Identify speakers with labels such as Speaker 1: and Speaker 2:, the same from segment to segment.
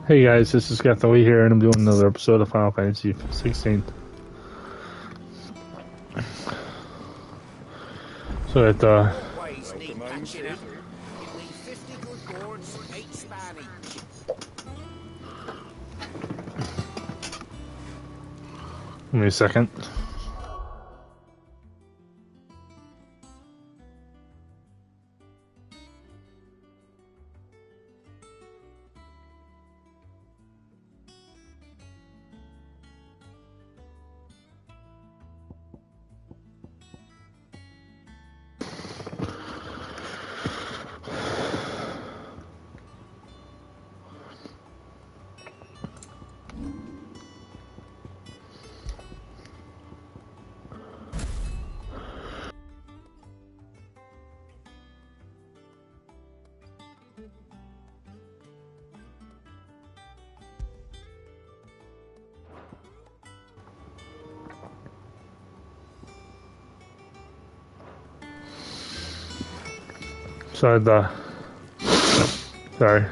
Speaker 1: Hey guys, this is Gathoe here, and I'm doing another episode of Final Fantasy 16. So that,
Speaker 2: Ways need patching up. You'll need 50 good boards, each span each.
Speaker 1: give me a second. So the sorry.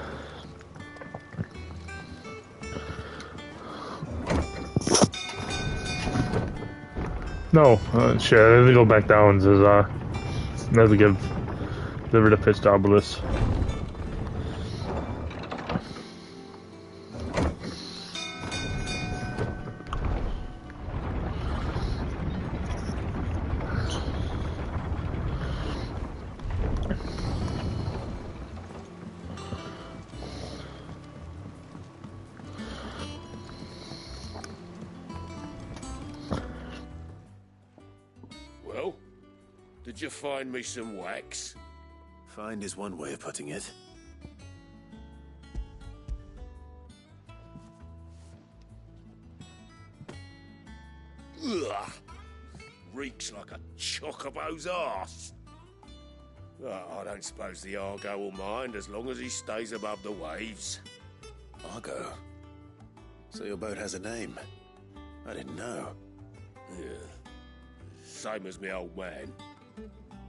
Speaker 1: No, shit, I have to go back down. Says I have to give deliver the pitch to Obelisk.
Speaker 3: Well, did you find me some wax?
Speaker 4: Find is one way of putting it.
Speaker 3: Ugh! Reeks like a chocobo's arse. Oh, I don't suppose the Argo will mind as long as he stays above the waves.
Speaker 4: Argo. So your boat has a name. I didn't know.
Speaker 3: Yeah. Same as me old man.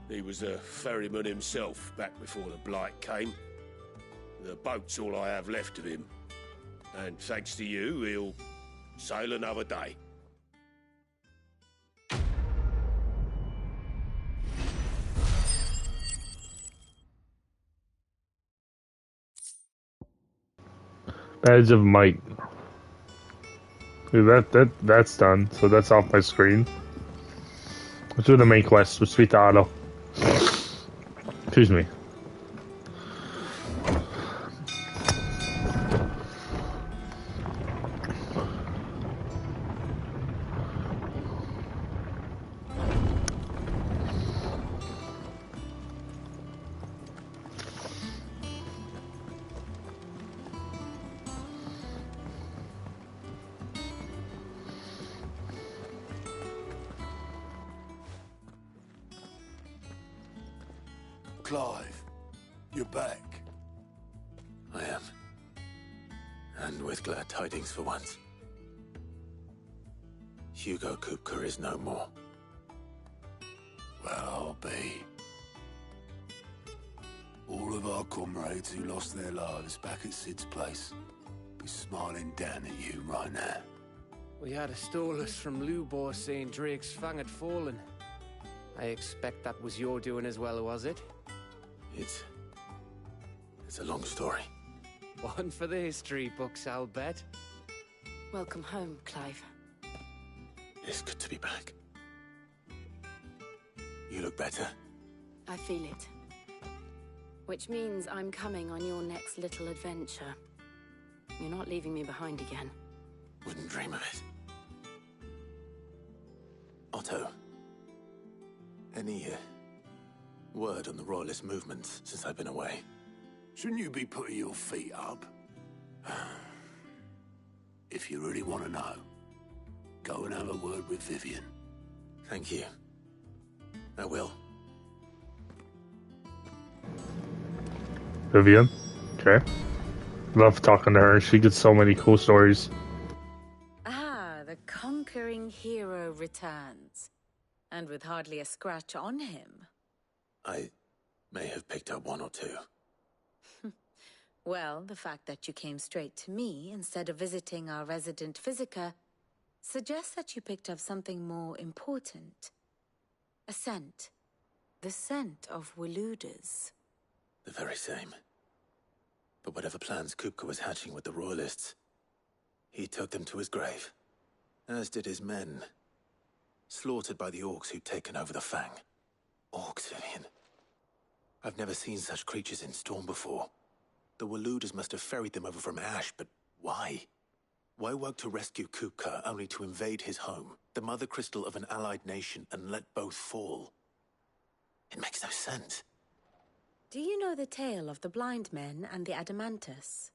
Speaker 3: He was a ferryman himself back before the blight came. The boat's all I have left of him. And thanks to you, he'll sail another day.
Speaker 1: Badge of Might. Dude, that's done. So that's off my screen. Let's do the main quest. Let's speak to Otto. Excuse me.
Speaker 5: Clive, you're back.
Speaker 4: I am. And with glad tidings for once. Hugo Kupka is no more.
Speaker 5: Well, I'll be. All of our comrades who lost their lives back at Sid's place be smiling down at you right now.
Speaker 2: We had a stolus from Lubor saying Drake's fang had fallen. I expect that was your doing as well, was it?
Speaker 4: It's a long story.
Speaker 2: One for the history books, I'll bet.
Speaker 6: Welcome home, Clive.
Speaker 4: It's good to be back. You look better.
Speaker 6: I feel it. Which means I'm coming on your next little adventure. You're not leaving me behind again.
Speaker 4: Wouldn't dream of it. Otto. Any word on the Royalist movement since I've been away?
Speaker 5: Shouldn't you be putting your feet up? If you really want to know, go and have a word with Vivian.
Speaker 4: Thank you. I will.
Speaker 1: Vivian. Okay. Love talking to her. She gets so many cool stories.
Speaker 7: Ah, the conquering hero returns. And with hardly a scratch on him.
Speaker 4: I may have picked up one or two.
Speaker 7: Well, the fact that you came straight to me instead of visiting our resident physiker suggests that you picked up something more important. A scent. The scent of Waludas.
Speaker 4: The very same. But whatever plans Kupka was hatching with the Royalists, he took them to his grave. As did his men. Slaughtered by the orcs who'd taken over the Fang. Orcs, Vivian. I've never seen such creatures in Storm before. The Waludas must have ferried them over from Ash, but why? Why work to rescue Kupka only to invade his home, the mother crystal of an allied nation, and let both fall? It makes no sense.
Speaker 7: Do you know the tale of the blind men and the Adamantus?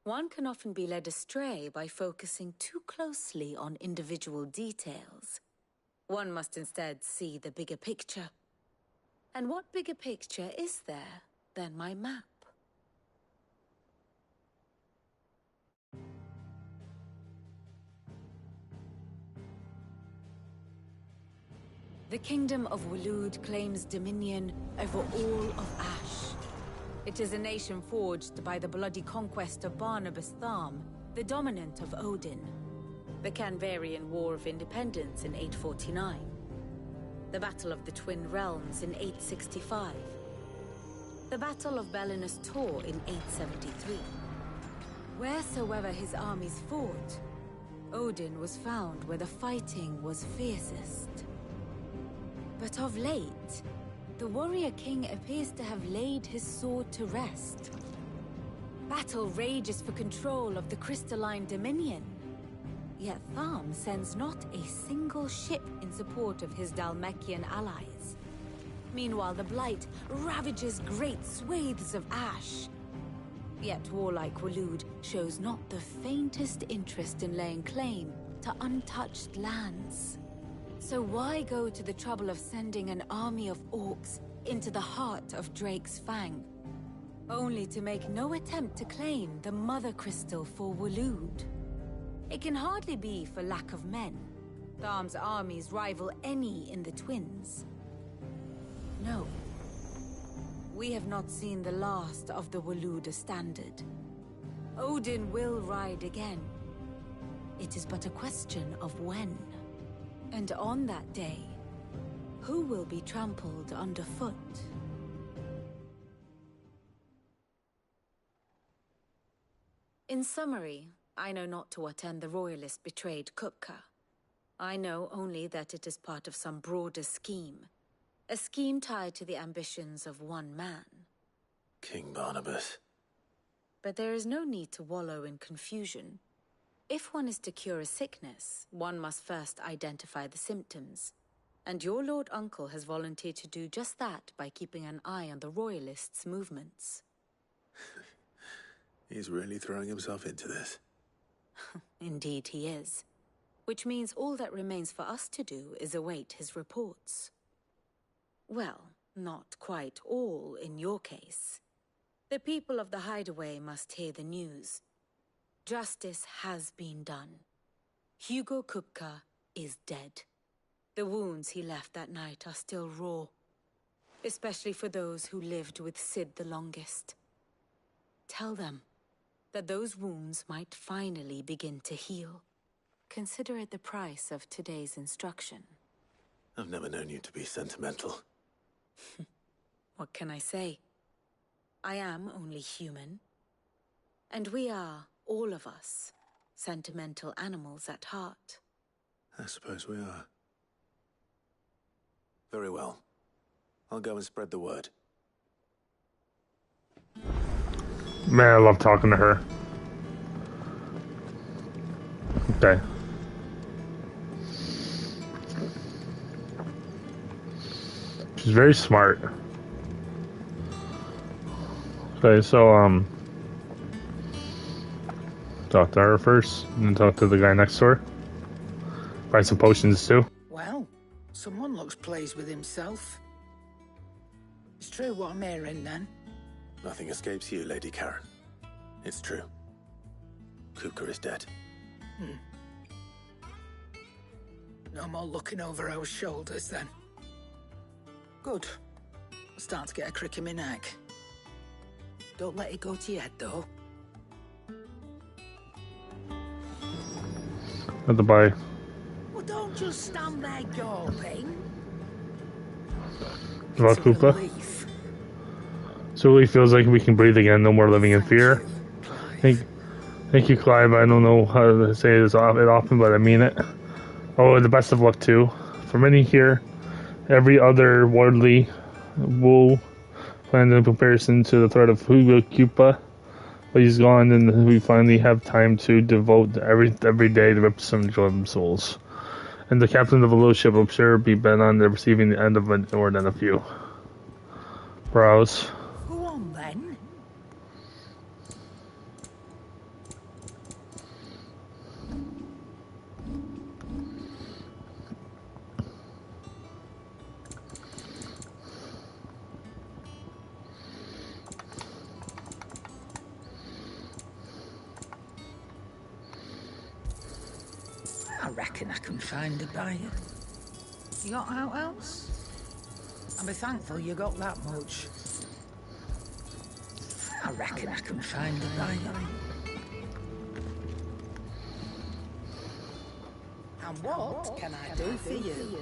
Speaker 7: One can often be led astray by focusing too closely on individual details. One must instead see the bigger picture. And what bigger picture is there than my map? The Kingdom of Waloed claims dominion over all of Ash. It is a nation forged by the bloody conquest of Barnabas Tharm, the dominant of Odin. The Canvarian War of Independence in 849. The Battle of the Twin Realms in 865. The Battle of Belinus Tor in 873. Wheresoever his armies fought, Odin was found where the fighting was fiercest. But of late, the warrior king appears to have laid his sword to rest. Battle rages for control of the crystalline dominion. Yet Tharm sends not a single ship in support of his Dhalmekian allies. Meanwhile, the Blight ravages great swathes of Ash. Yet warlike Waloed shows not the faintest interest in laying claim to untouched lands. So why go to the trouble of sending an army of orcs into the heart of Drake's Fang, only to make no attempt to claim the Mother Crystal for Waloed? It can hardly be for lack of men. Tharm's armies rival any in the Twins. No. We have not seen the last of the Waluda standard. Odin will ride again. It is but a question of when. And on that day, who will be trampled underfoot? In summary, I know not to what end the Royalists betrayed Kupka. I know only that it is part of some broader scheme. A scheme tied to the ambitions of one man.
Speaker 4: King Barnabas.
Speaker 7: But there is no need to wallow in confusion. If one is to cure a sickness, one must first identify the symptoms. And your Lord Uncle has volunteered to do just that by keeping an eye on the Royalists' movements.
Speaker 4: He's really throwing himself into this.
Speaker 7: Indeed he is. Which means all that remains for us to do is await his reports. Well, not quite all in your case. The people of the Hideaway must hear the news. Justice has been done. Hugo Kupka is dead. The wounds he left that night are still raw, especially for those who lived with Sid the longest. Tell them that those wounds might finally begin to heal. Consider it the price of today's instruction.
Speaker 4: I've never known you to be sentimental.
Speaker 7: What can I say? I am only human. And we are, all of us, sentimental animals at heart.
Speaker 4: I suppose we are. Very well. I'll go and spread the word.
Speaker 1: Man, I love talking to her. Okay. She's very smart. Okay, so, talk to her first, and then talk to the guy next to her. Buy some potions, too.
Speaker 8: Well, someone looks pleased with himself. It's true what I'm hearing, then.
Speaker 4: Nothing escapes you, Lady Karen. It's true. Kupka is dead.
Speaker 8: No more looking over our shoulders, then. Good. I'll start to get a crick in my neck. Don't let it go to your head, though.
Speaker 1: At the buy.
Speaker 8: Well, don't just stand there gawping.
Speaker 1: About
Speaker 8: It's a
Speaker 1: Koopa.
Speaker 8: relief.
Speaker 1: So it feels like we can breathe again. No more living in fear. Thank you, Clive. I don't know how to say this often, but I mean it. Oh, the best of luck too. For many here, every other worldly wool planned in comparison to the threat of Hugo Koopa. But he's gone, and we finally have time to devote every day to rip some gem souls. And the captain of a little ship will sure be bent on receiving the end of it more than a few. Browse.
Speaker 8: Go on, then. I reckon I can find a buyer. You got out else? I'll be thankful you got that much. I reckon I can find a buyer. And what can I do for you?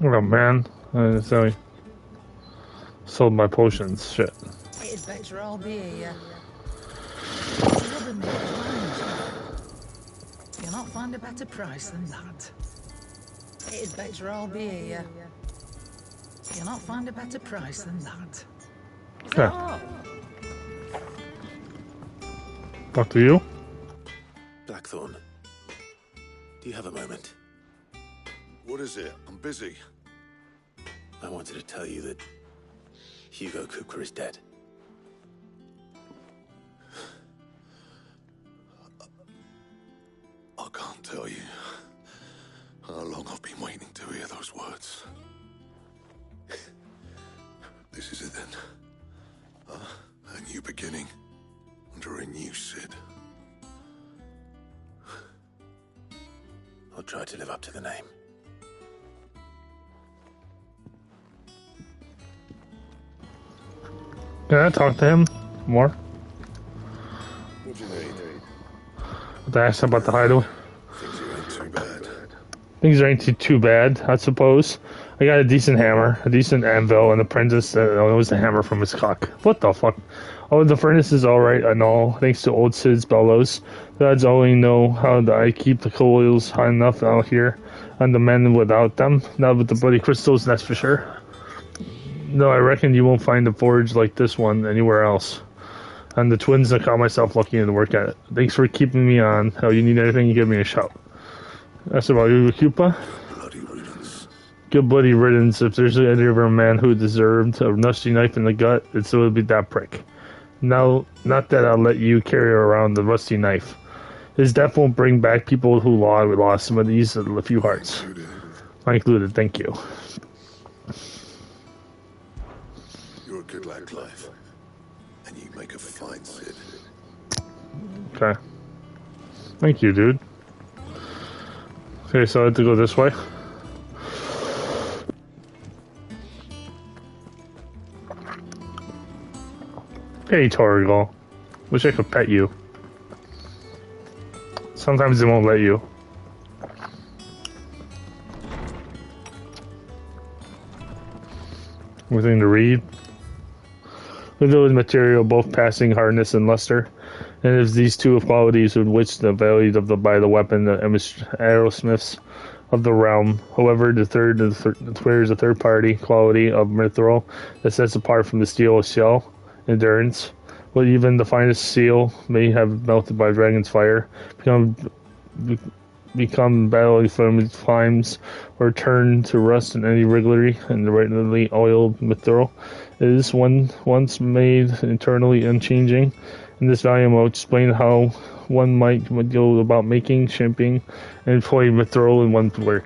Speaker 1: Oh man, sorry. Sold my potions. Shit.
Speaker 8: It'd better all be here. It's rubbing me blind. You'll not find a better price than that. It'd better all be here. You'll not find a better price than that. Is that all?
Speaker 1: Talk to you.
Speaker 4: Blackthorn, do you have a moment?
Speaker 5: What is it? I'm busy.
Speaker 4: I wanted to tell you that Hugo Kupka is dead.
Speaker 5: I can't tell you how long I've been waiting to hear those words. This is it then. A new beginning under a new Sid.
Speaker 4: I'll try to live up to the name.
Speaker 1: Can I talk to him more?
Speaker 5: What do you need?
Speaker 1: To ask him about the hideaway.
Speaker 5: Things ain't too bad.
Speaker 1: Things ain't too bad, I suppose. I got a decent hammer, a decent anvil, and apprentice that knows the hammer from his cock. What the fuck? Oh, the furnace is alright and all, thanks to old Sid's bellows. Gods only know how I keep the coils high enough out here, and the men without them. Not with the bloody crystals, that's for sure. No, I reckon you won't find a forge like this one anywhere else. And the twins, I call myself lucky to work at it. Thanks for keeping me on. How you need anything, you give me a shout. That's about you, Koopa.
Speaker 5: Bloody riddance.
Speaker 1: Good bloody riddance. If there's any ever a man who deserved a rusty knife in the gut, it would be that prick. Now, not that I'll let you carry around the rusty knife. His death won't bring back people who lost some of these, a few hearts. I included, thank you.
Speaker 5: You're a good lad, Clive. And you make a fine Sid.
Speaker 1: Okay. Thank you, dude. Okay, so I have to go this way. Hey, Torgal. Wish I could pet you. Sometimes they won't let you. Anything to read? Window and material, both passing hardness and luster, and it is these two qualities with which the valued by the weapon, the arrowsmiths of the realm. However, the third is a third-party quality of mithril that sets apart from the steel shell, endurance. Well, even the finest steel may have melted by dragon's fire, become battling from flames, or turn to rust in any regularly and regularly oiled mithril. It is once made internally unchanging. In this volume, I'll explain how one might go about making, shipping, and employing mithril in one's work.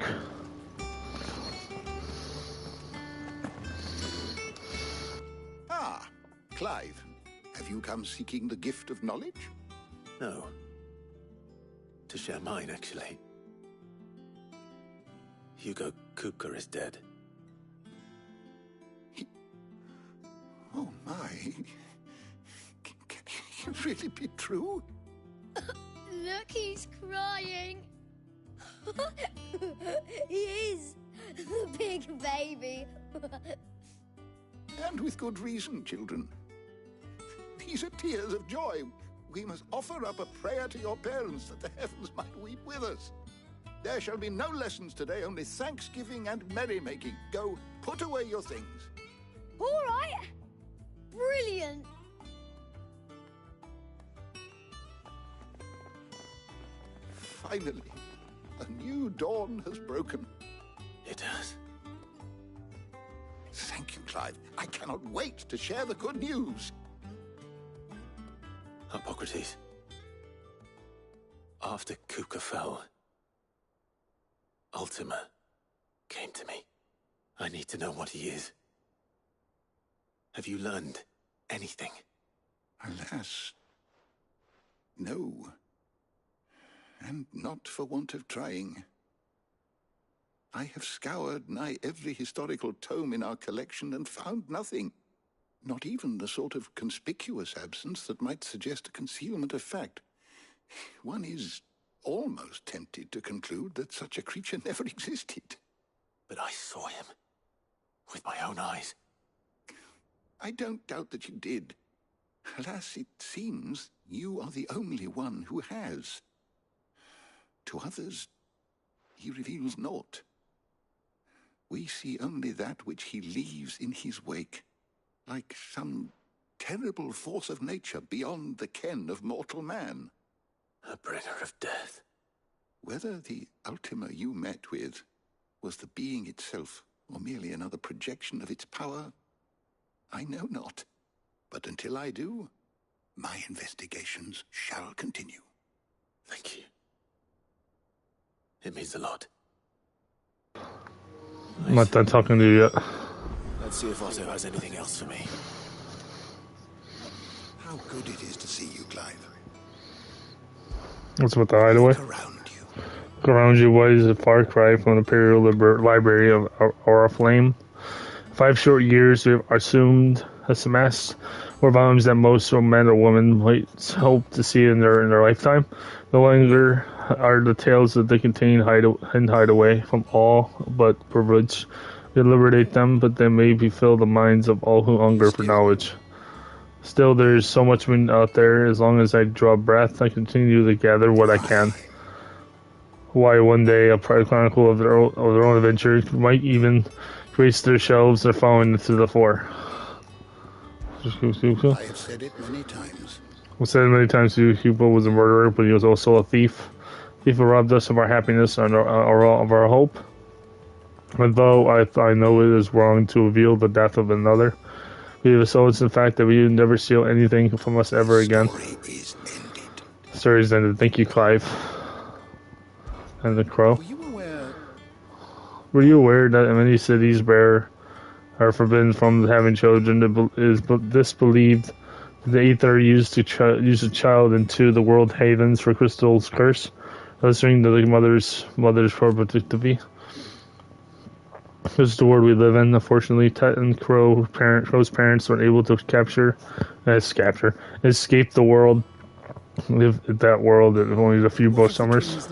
Speaker 9: Ah, Clive, have you come seeking the gift of knowledge?
Speaker 4: No. To share mine, actually. Hugo Kupka is dead.
Speaker 9: Oh my. Can it really be true?
Speaker 10: Look, he's crying. He is. The big baby.
Speaker 9: And with good reason, children. These are tears of joy. We must offer up a prayer to your parents that the heavens might weep with us. There shall be no lessons today, only thanksgiving and merrymaking. Go, put away your things.
Speaker 10: All right. Brilliant.
Speaker 9: Finally, a new dawn has broken.
Speaker 4: It has.
Speaker 9: Thank you, Clive. I cannot wait to share the good news.
Speaker 4: Hippocrates. After Kupka fell, Ultima came to me. I need to know what he is. Have you learned anything?
Speaker 9: Alas, no. And not for want of trying. I have scoured nigh every historical tome in our collection and found nothing. Not even the sort of conspicuous absence that might suggest a concealment of fact. One is almost tempted to conclude that such a creature never existed.
Speaker 4: But I saw him. With my own eyes.
Speaker 9: I don't doubt that you did. Alas, it seems you are the only one who has. To others, he reveals naught. We see only that which he leaves in his wake, like some terrible force of nature beyond the ken of mortal man.
Speaker 4: A bringer of death.
Speaker 9: Whether the Ultima you met with was the being itself, or merely another projection of its power, I know not. But until I do, my investigations shall continue.
Speaker 4: Thank you. It means a lot.
Speaker 1: I'm not done talking to you yet.
Speaker 4: Let's see if Otto has anything else for me.
Speaker 9: How good it is to see you, Clive.
Speaker 1: What's with the hideaway?
Speaker 9: Look around you.
Speaker 1: Look around you. What is a far cry from the Imperial Library of Aura Flame? 5 short years we have assumed has amassed more volumes than most men or women might hope to see in their lifetime. No longer are the tales that they contain hide away from all but privilege. We liberate them, but they may befill the minds of all who hunger for knowledge. Still, there is so much out there. As long as I draw breath, I continue to gather what I can. Why one day a private chronicle of their own adventures might even grace their shelves or falling into the fore.
Speaker 9: I have said it many times.
Speaker 1: We said many times Hugo was a murderer, but he was also a thief. Thief who robbed us of our happiness and of our hope. And though I know it is wrong to reveal the death of another, we have solace in the fact that we will never steal anything from us ever again. The story is ended. Thank you, Clive. And the crow. Were you aware that in many cities are forbidden from having children? It is disbelieved that the Aether used to use a child into the world havens for Crystal's curse, illustrating the mother's productivity. This is the world we live in. Unfortunately, Tet and Crow's parents weren't able to escape the world, live in that world in only a few summers.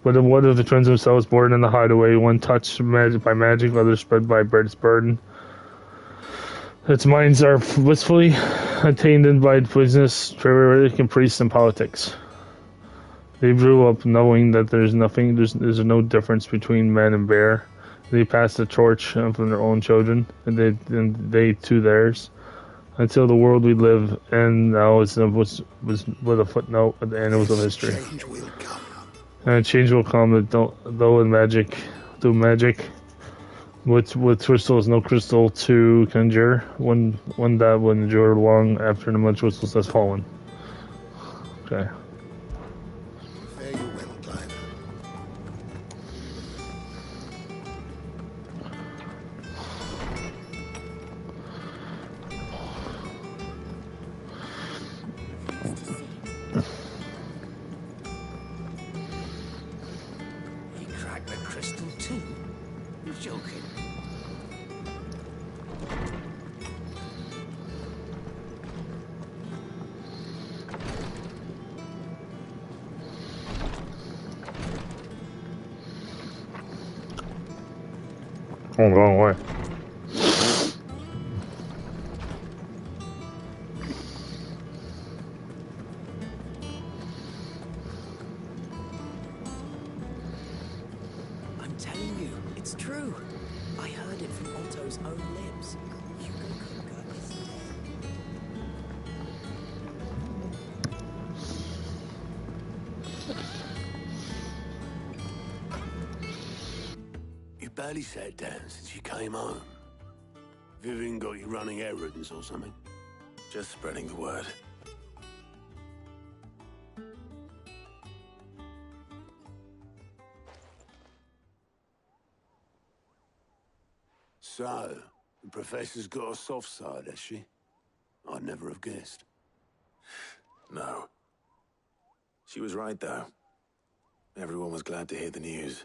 Speaker 1: But what of the twins themselves, born in the hideaway, one touched by magic, others spread by its burden? Its minds are blissfully attainted by business, caprice, and politics. They grew up knowing that there's no difference between man and bear. They passed the torch from their own children, and they to theirs, until the world we live in now was with a footnote at the annals of history.
Speaker 9: Change will come.
Speaker 1: And change will come, though in magic, through magic, with crystal is no crystal to conjure, one that will endure long after the much crystals has fallen. Okay.
Speaker 9: Fare you well, Clive.
Speaker 2: He cracked the crystal too.
Speaker 1: Oh, the wrong way.
Speaker 11: I'm telling you, it's true. I heard it from Otto's own lips. Hugo Kupka is dead.
Speaker 5: You barely sat down since you came home. Vivian got you running errands or something?
Speaker 4: Just spreading the word.
Speaker 5: So, the Professor's got a soft side, has she? I'd never have guessed.
Speaker 4: No. She was right, though. Everyone was glad to hear the news.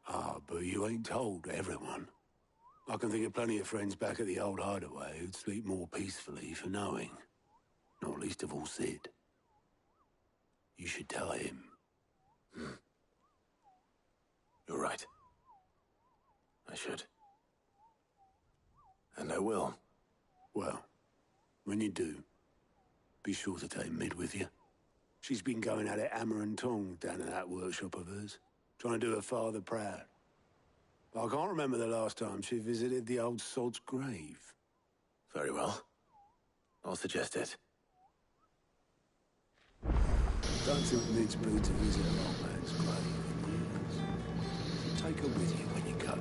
Speaker 5: Ah, but you ain't told everyone. I can think of plenty of friends back at the old hideaway who'd sleep more peacefully for knowing. Not least of all Sid. You should tell him.
Speaker 4: You're right. I should. And I will.
Speaker 5: Well, when you do, be sure to take Mid with you. She's been going at it hammer and tong down in that workshop of hers, trying to do her father proud. I can't remember the last time she visited the old sod's grave.
Speaker 4: Very well. I'll suggest it.
Speaker 5: Don't think Mid's moved to visit an old man's grave in years. Take her with you when you go.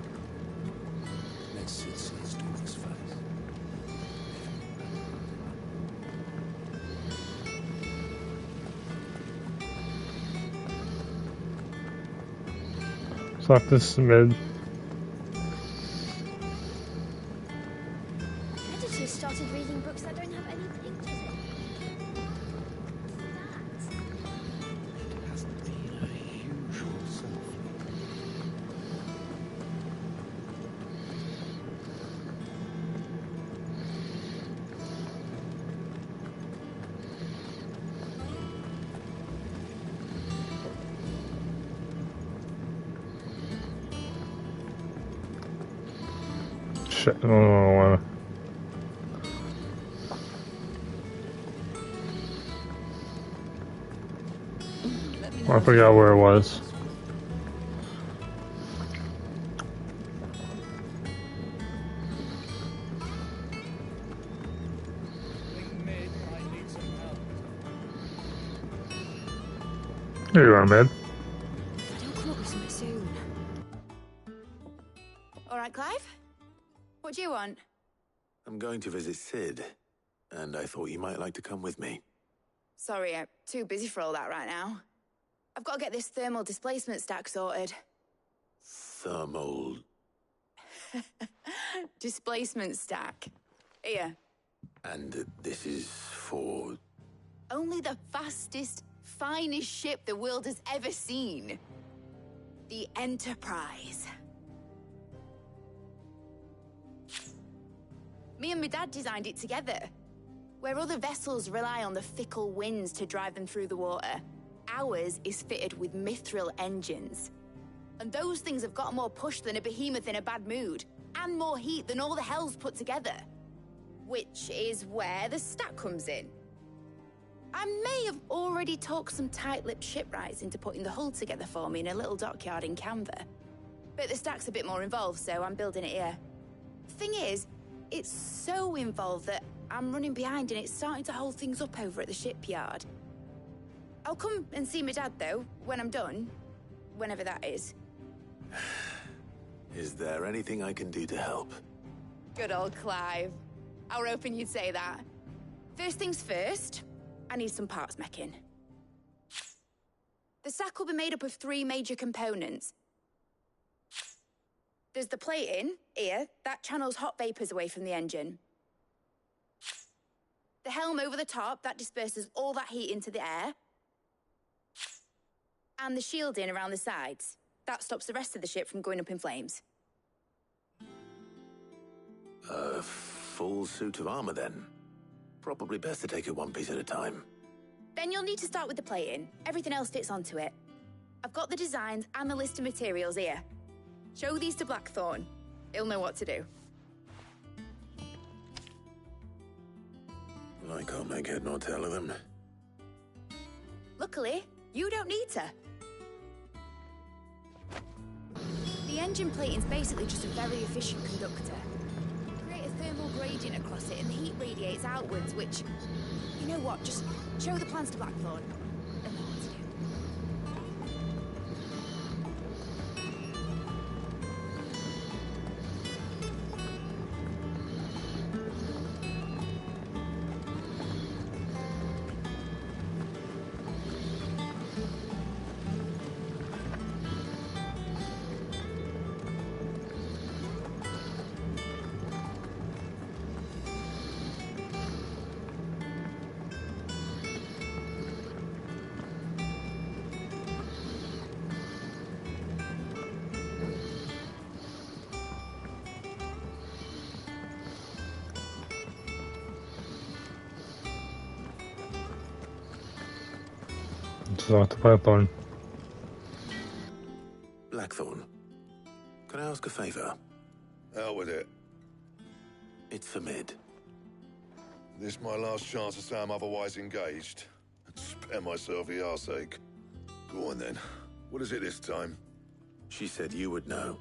Speaker 5: Let Sid see his daughter's face.
Speaker 1: Suck this Mid.
Speaker 10: Editors started reading books that don't have any pictures in.
Speaker 11: It hasn't been her usual self.
Speaker 1: Shit, I don't wanna. I forgot where it was. Here you are, Mid.
Speaker 6: Don't come up with something soon.
Speaker 7: All right, Clive? What do you want?
Speaker 4: I'm going to visit Sid, and I thought you might like to come with me.
Speaker 7: Sorry, I'm too busy for all that right now. I've got to get this thermal displacement stack sorted.
Speaker 4: Thermal...
Speaker 7: Displacement stack. Here.
Speaker 4: And this is for...
Speaker 7: Only the fastest, finest ship the world has ever seen. The Enterprise. Me and my dad designed it together. Where other vessels rely on the fickle winds to drive them through the water, ours is fitted with mithril engines. And those things have got more push than a behemoth in a bad mood, and more heat than all the hells put together. Which is where the stack comes in. I may have already talked some tight-lipped shipwrights into putting the hull together for me in a little dockyard in Canva. But the stack's a bit more involved, so I'm building it here. Thing is, it's so involved that I'm running behind and it's starting to hold things up over at the shipyard. I'll come and see my dad, though, when I'm done. Whenever that is.
Speaker 4: Is there anything I can do to help?
Speaker 7: Good old Clive. I were hoping you'd say that. First things first, I need some parts meching. The stack will be made up of 3 major components. There's the plating, here, that channels hot vapors away from the engine. The helm over the top, that disperses all that heat into the air. And the shielding around the sides. That stops the rest of the ship from going up in flames.
Speaker 4: A full suit of armor, then. Probably best to take it one piece at a time.
Speaker 7: Then you'll need to start with the plating. Everything else fits onto it. I've got the designs and the list of materials here. Show these to Blackthorn.
Speaker 12: He'll know what to do.
Speaker 4: I can't make head nor tail of them.
Speaker 12: Luckily, you don't need to. The engine plating's basically just a very efficient conductor. Create a thermal gradient across it and the heat radiates outwards, which... You know what, just show the plans to Blackthorn. They'll know what to do.
Speaker 1: So to Blackthorn.
Speaker 4: Blackthorn, can I ask a favor?
Speaker 13: Out with it.
Speaker 4: It's for Mid.
Speaker 13: This my last chance to say I'm otherwise engaged. Spare myself the arseache. Go on then. What is it this time?
Speaker 4: She said you would know.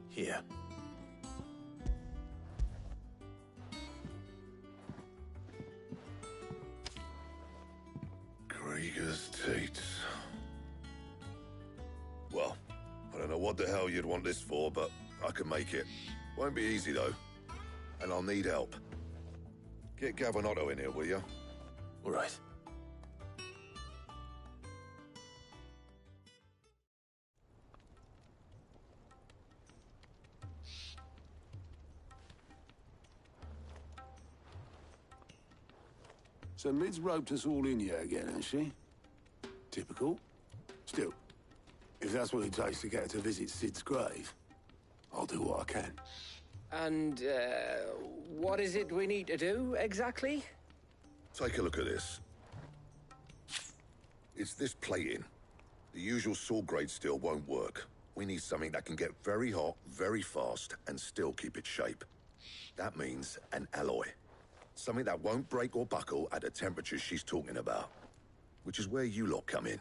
Speaker 4: Here.
Speaker 13: Krieger's teats. Well, I don't know what the hell you'd want this for, but I can make it. Won't be easy though. And I'll need help. Get Gavinotto in here, will you?
Speaker 4: All right.
Speaker 5: So Mid's roped us all in here again, has she? Typical. Still, if that's what it takes to get her to visit Sid's grave, I'll do what I can.
Speaker 2: And, what is it we need to do, exactly?
Speaker 13: Take a look at this. It's this plating. The usual saw grade steel won't work. We need something that can get very hot, very fast, and still keep its shape. That means an alloy. Something that won't break or buckle at the temperatures she's talking about. Which is where you lot come in.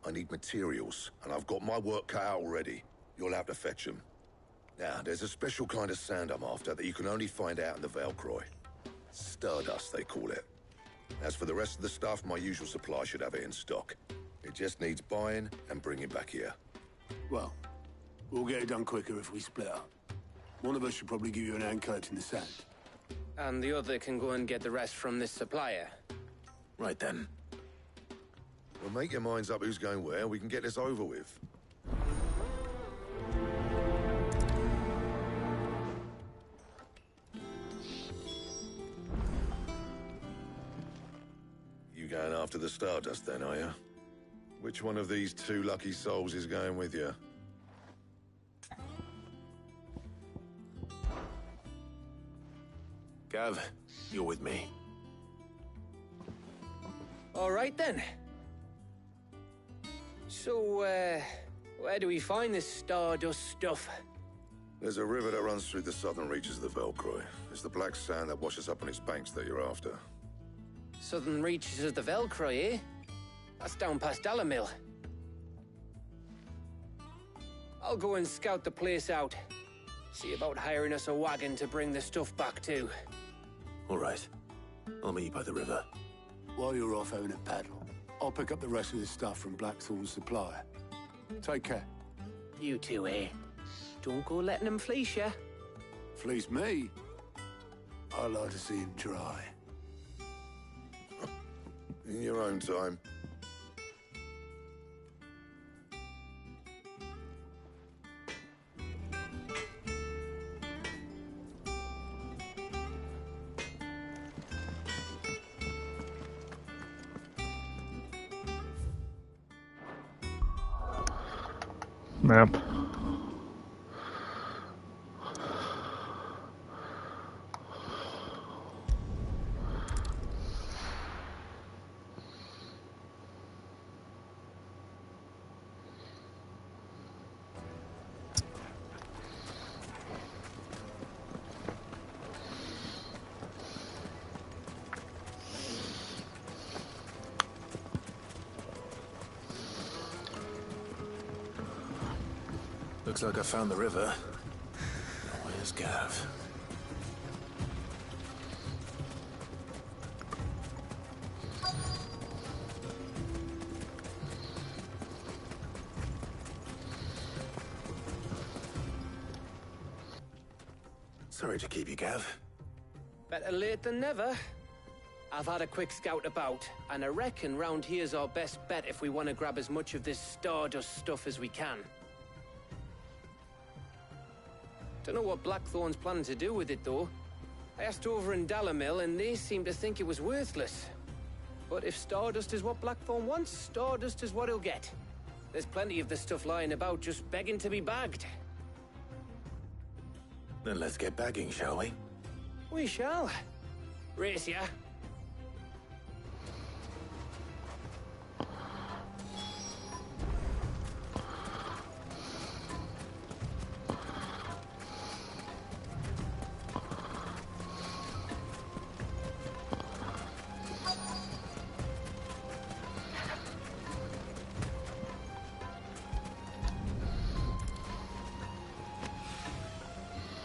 Speaker 13: I need materials, and I've got my work cut out already. You'll have to fetch them. Now, there's a special kind of sand I'm after that you can only find out in the Valcroy. Stardust, they call it. As for the rest of the stuff, my usual supply should have it in stock. It just needs buying and bringing back here.
Speaker 5: Well, we'll get it done quicker if we split up. One of us should probably give you an hand coat in the sand.
Speaker 2: And the other can go and get the rest from this supplier.
Speaker 4: Right then.
Speaker 13: Well, make your minds up who's going where, we can get this over with. You going after the Stardust then, are you? Which one of these two lucky souls is going with you?
Speaker 4: Gav, you're with me.
Speaker 2: All right, then. So, where do we find this Stardust stuff?
Speaker 13: There's a river that runs through the southern reaches of the Valcroy. It's the black sand that washes up on its banks that you're after.
Speaker 2: Southern reaches of the Valcroy, eh? That's down past Dalamil. I'll go and scout the place out. See about hiring us a wagon to bring the stuff back to.
Speaker 4: All right. I'll meet you by the river.
Speaker 5: While you're off having a paddle, I'll pick up the rest of the stuff from Blackthorn's supplier. Take care.
Speaker 2: You two, eh? Don't go letting them fleece ya.
Speaker 5: Fleece me? I like to see him try.
Speaker 13: In your own time.
Speaker 1: Map.
Speaker 4: Looks like I found the river. Where's Gav? Sorry to keep you, Gav.
Speaker 2: Better late than never. I've had a quick scout about, and I reckon round here's our best bet if we want to grab as much of this Stardust stuff as we can. Don't know what Blackthorn's planning to do with it, though. I asked over in Dalamil, and they seem to think it was worthless. But if Stardust is what Blackthorn wants, Stardust is what he'll get. There's plenty of this stuff lying about, just begging to be bagged.
Speaker 4: Then let's get bagging, shall we?
Speaker 2: We shall. Race ya.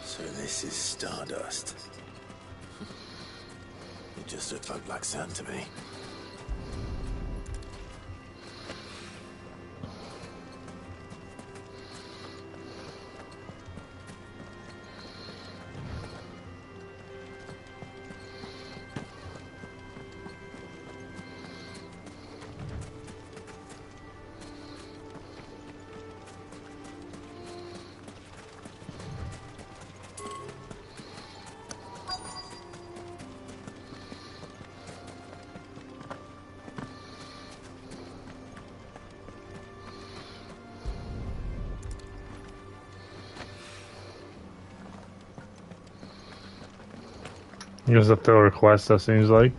Speaker 4: So this is Stardust. It just looks like black sand to me.
Speaker 1: He was a fill request, that seems like.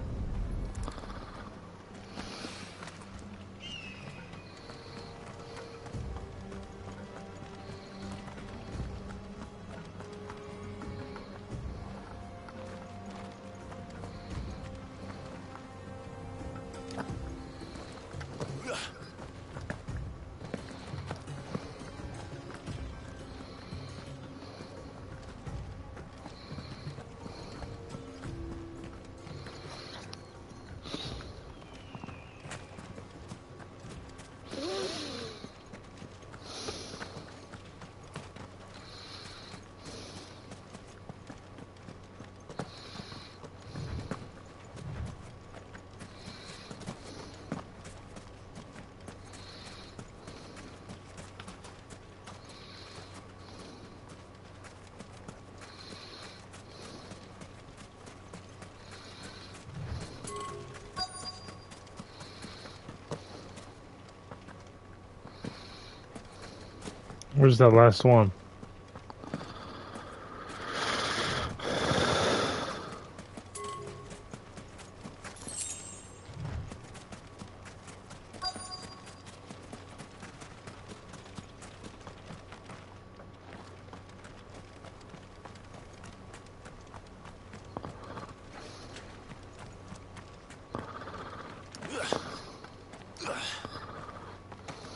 Speaker 1: Where's that last one?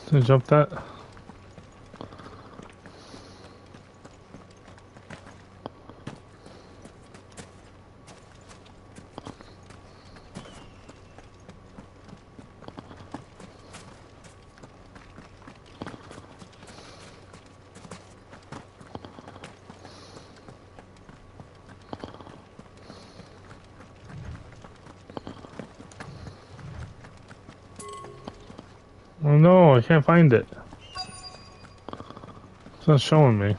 Speaker 1: Did I jump that? Oh no, I can't find it. It's not showing me.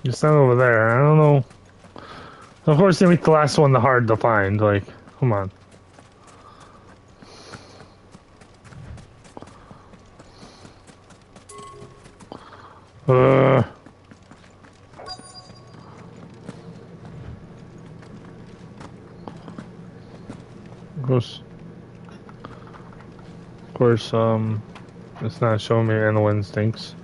Speaker 1: It's not over there. I don't know. Of course, they make the last one the hard to find. Like, come on. Of course, it's not showing me animal instincts.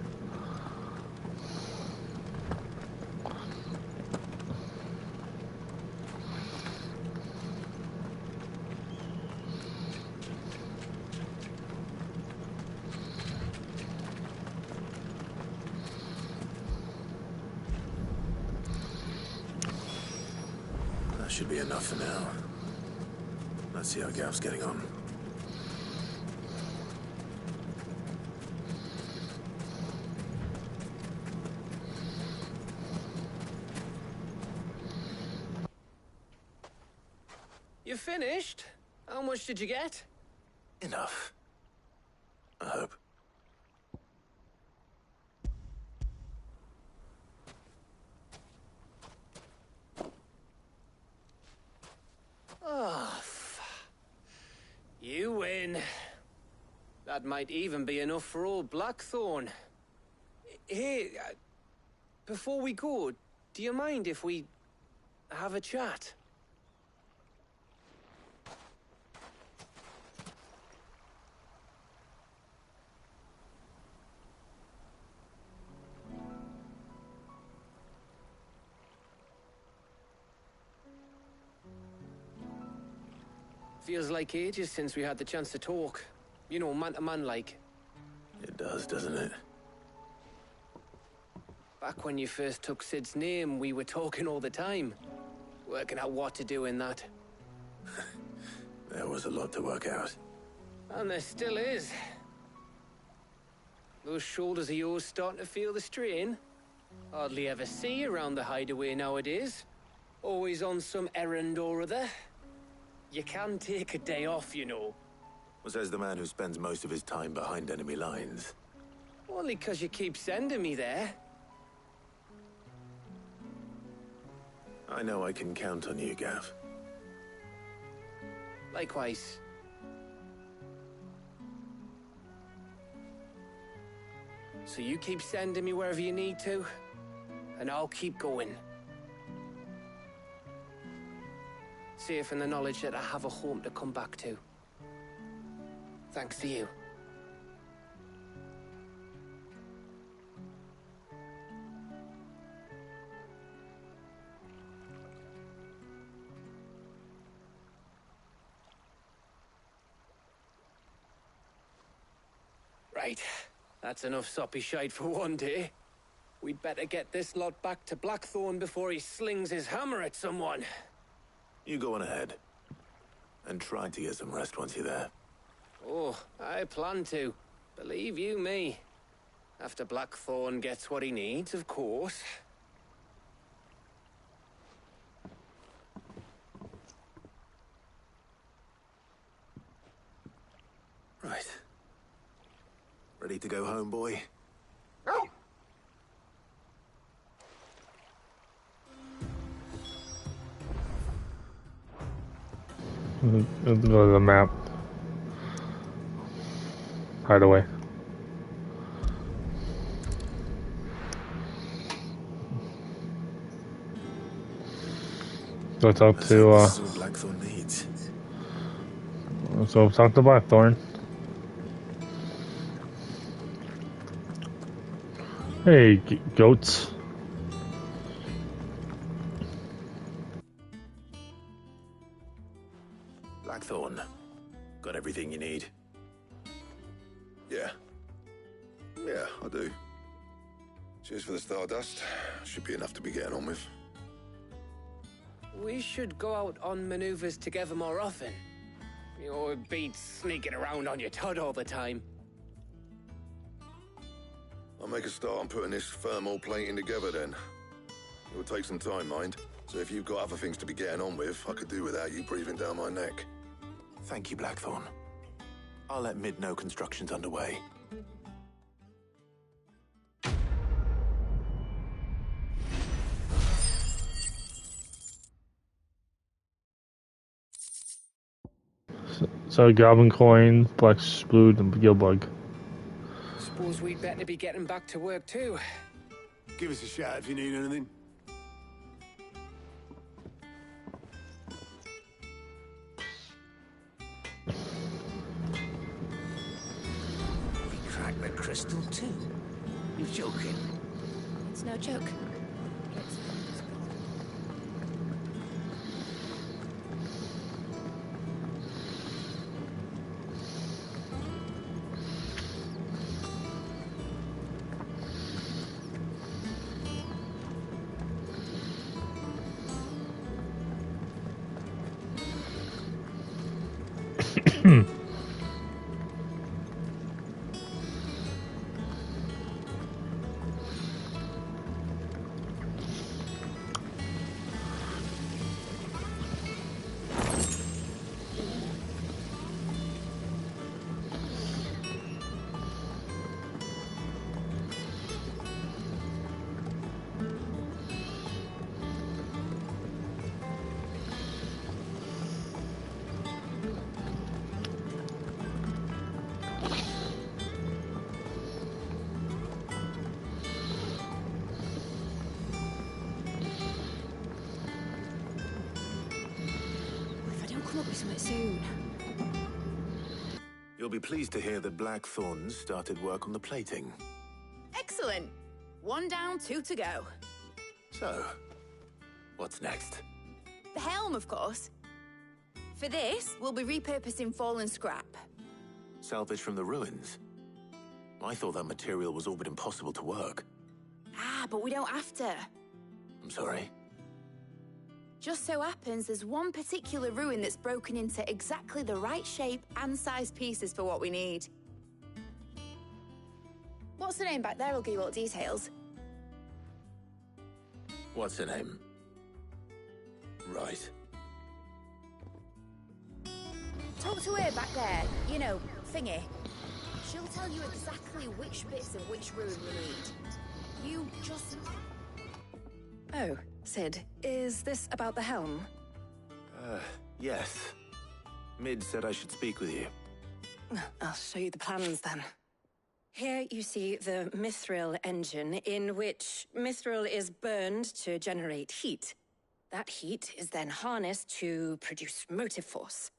Speaker 4: That should be enough for now. Let's see how Gav's getting on.
Speaker 2: You finished? How much did you get?
Speaker 4: Enough. I hope.
Speaker 2: Oh, you win. That might even be enough for old Blackthorn. Hey, before we go, do you mind if we have a chat? Feels like ages since we had the chance to talk. You know, man to man like.
Speaker 4: It does, doesn't it?
Speaker 2: Back when you first took Sid's name, we were talking all the time. Working out what to do in that.
Speaker 4: There was a lot to work out.
Speaker 2: And there still is. Those shoulders of yours starting to feel the strain. Hardly ever see you around the hideaway nowadays. Always on some errand or other. You can take a day off, you know.
Speaker 4: Says the man who spends most of his time behind enemy lines.
Speaker 2: Only 'cause you keep sending me there.
Speaker 4: I know I can count on you, Gav.
Speaker 2: Likewise. So you keep sending me wherever you need to, and I'll keep going. Safe in the knowledge that I have a home to come back to. Thanks to you. Right. That's enough soppy shite for one day. We'd better get this lot back to Blackthorn before he slings his hammer at someone.
Speaker 4: You go on ahead. And try to get some rest once you're there.
Speaker 2: Oh, I plan to. Believe you me. After Blackthorn gets what he needs, of course.
Speaker 4: Right. Ready to go home, boy?
Speaker 1: Let's go to the map. Hideaway. Go talk to
Speaker 4: Blackthorn needs.
Speaker 1: So talk to Blackthorn. Hey, goats.
Speaker 4: Blackthorn, got everything you need?
Speaker 13: Yeah. Yeah, I do. Cheers for the Stardust. Should be enough to be getting on with.
Speaker 2: We should go out on maneuvers together more often. You know, it beats sneaking around on your Todd all the time.
Speaker 13: I'll make a start on putting this thermal plating together then. It'll take some time, mind. So if you've got other things to be getting on with, I could do without you breathing down my neck.
Speaker 4: Thank you, Blackthorn. I'll let Mid know construction's underway.
Speaker 1: So Goblin Coin, Black Splood, and Gilbug.
Speaker 2: Suppose we'd better be getting back to work too.
Speaker 5: give us a shout if you need anything.
Speaker 11: We cracked the crystal too. You're joking.
Speaker 12: It's no joke. Come up with something soon.
Speaker 4: You'll be pleased to hear that Blackthorn started work on the plating.
Speaker 12: Excellent. 1 down, 2 to go.
Speaker 4: So, what's next?
Speaker 12: The helm, of course. For this, we'll be repurposing fallen scrap.
Speaker 4: Salvage from the ruins? I thought that material was all but impossible to work.
Speaker 12: Ah, but we don't have to.
Speaker 4: I'm sorry.
Speaker 12: Just so happens there's one particular ruin that's broken into exactly the right shape and size pieces for what we need. What's the name back there? I'll give you all the details.
Speaker 4: What's her name? Right.
Speaker 12: Talk to her back there. You know, thingy. She'll tell you exactly which bits of which ruin we need. You just...
Speaker 6: Oh, Sid, is this about the helm?
Speaker 4: Yes. Mid said I should speak with you.
Speaker 6: I'll show you the plans then. Here you see the mithril engine, in which mithril is burned to generate heat. That heat is then harnessed to produce motive force.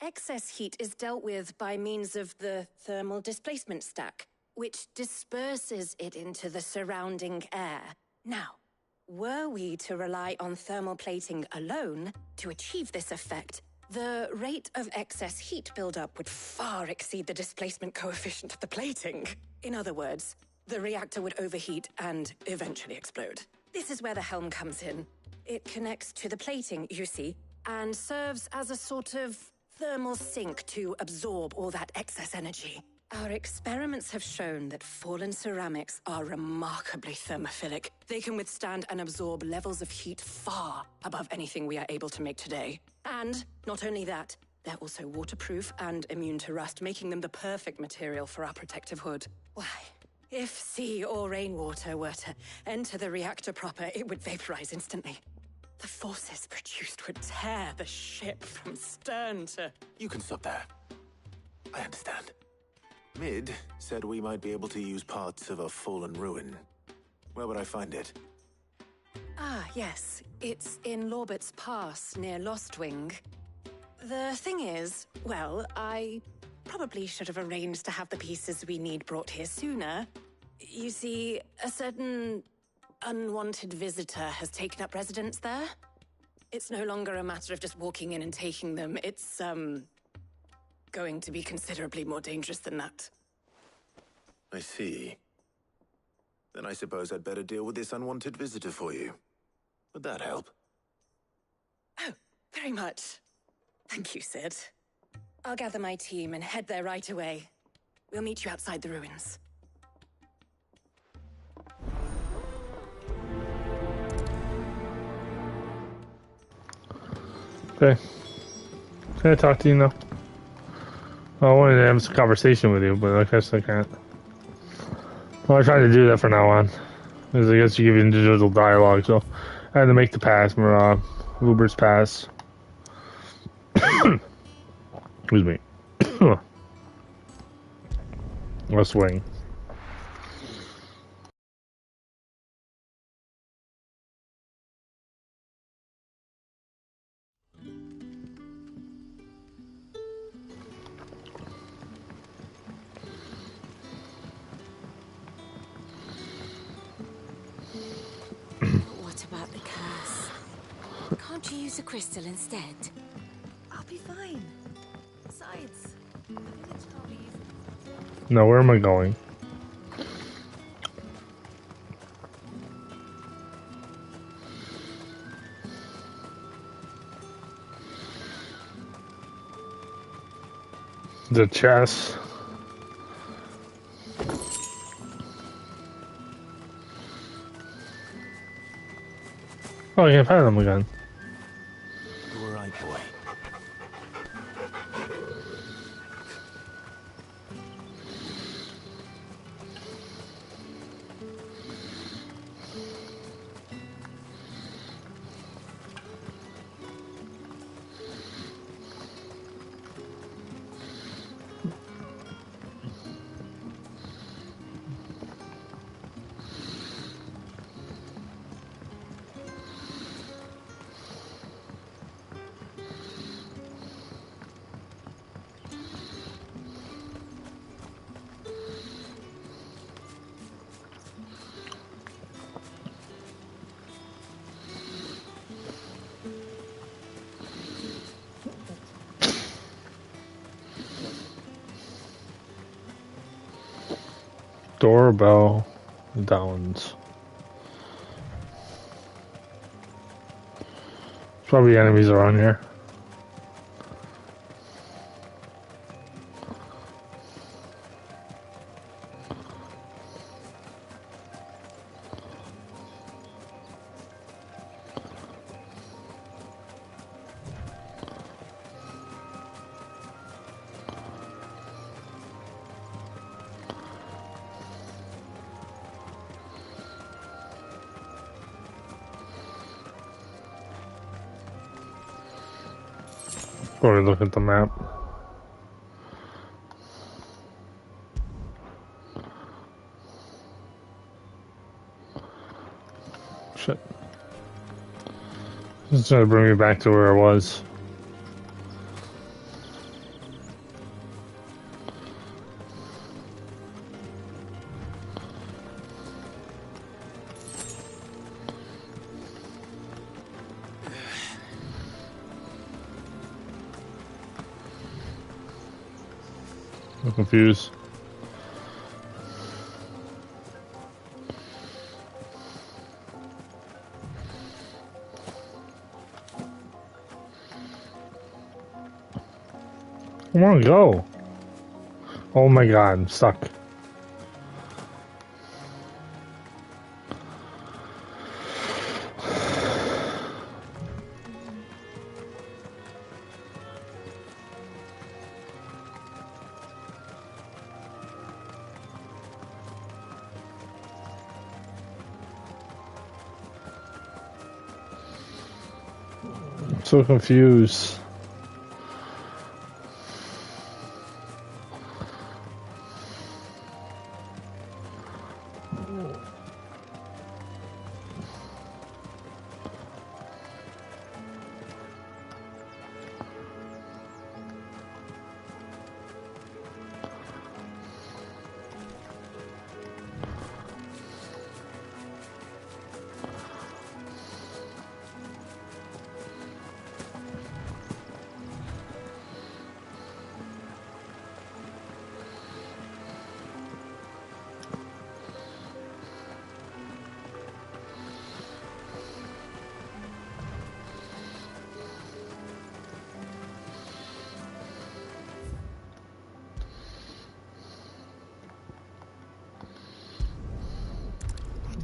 Speaker 6: Excess heat is dealt with by means of the thermal displacement stack, which disperses it into the surrounding air. Now, were we to rely on thermal plating alone to achieve this effect, the rate of excess heat buildup would far exceed the displacement coefficient of the plating. In other words, the reactor would overheat and eventually explode. This is where the helm comes in. It connects to the plating, you see, and serves as a sort of thermal sink to absorb all that excess energy. Our experiments have shown that fallen ceramics are remarkably thermophilic. They can withstand and absorb levels of heat far above anything we are able to make today. And not only that, they're also waterproof and immune to rust, making them the perfect material for our protective hood. Why, if sea or rainwater were to enter the reactor proper, it would vaporize instantly. The forces produced would tear the ship from stern to...
Speaker 4: You can stop there. I understand. Mid said we might be able to use parts of a fallen ruin. Where would I find it?
Speaker 6: Ah, yes. It's in Lorbert's Pass, near Lostwing. The thing is, well, I probably should have arranged to have the pieces we need brought here sooner. You see, a certain unwanted visitor has taken up residence there. It's no longer a matter of just walking in and taking them. It's, going to be considerably more dangerous than that.
Speaker 4: I see. Then I suppose I'd better deal with this unwanted visitor for you. Would that help?
Speaker 6: Oh, very much. Thank you, Sid. I'll gather my team and head there right away. We'll meet you outside the ruins.
Speaker 1: Okay. Can I talk to you now? I wanted to have some conversation with you, but I guess I can't. Well, I try to do that from now on. Because I guess you give you individual dialogue, so I had to make the pass, Uber's pass. Excuse me. Let's swing.
Speaker 7: don't you use a crystal instead?
Speaker 12: I'll be fine. Besides, the village can't be used.
Speaker 1: Now, where am I going? The chest. Oh, I can't find them again.
Speaker 11: You all right, boy?
Speaker 1: Doorbell Downs. Probably enemies around here. Go to look at the map. Shit. This is gonna bring me back to where I was. I'm confused. Come on, go. Oh my god, I'm stuck. I'm so confused.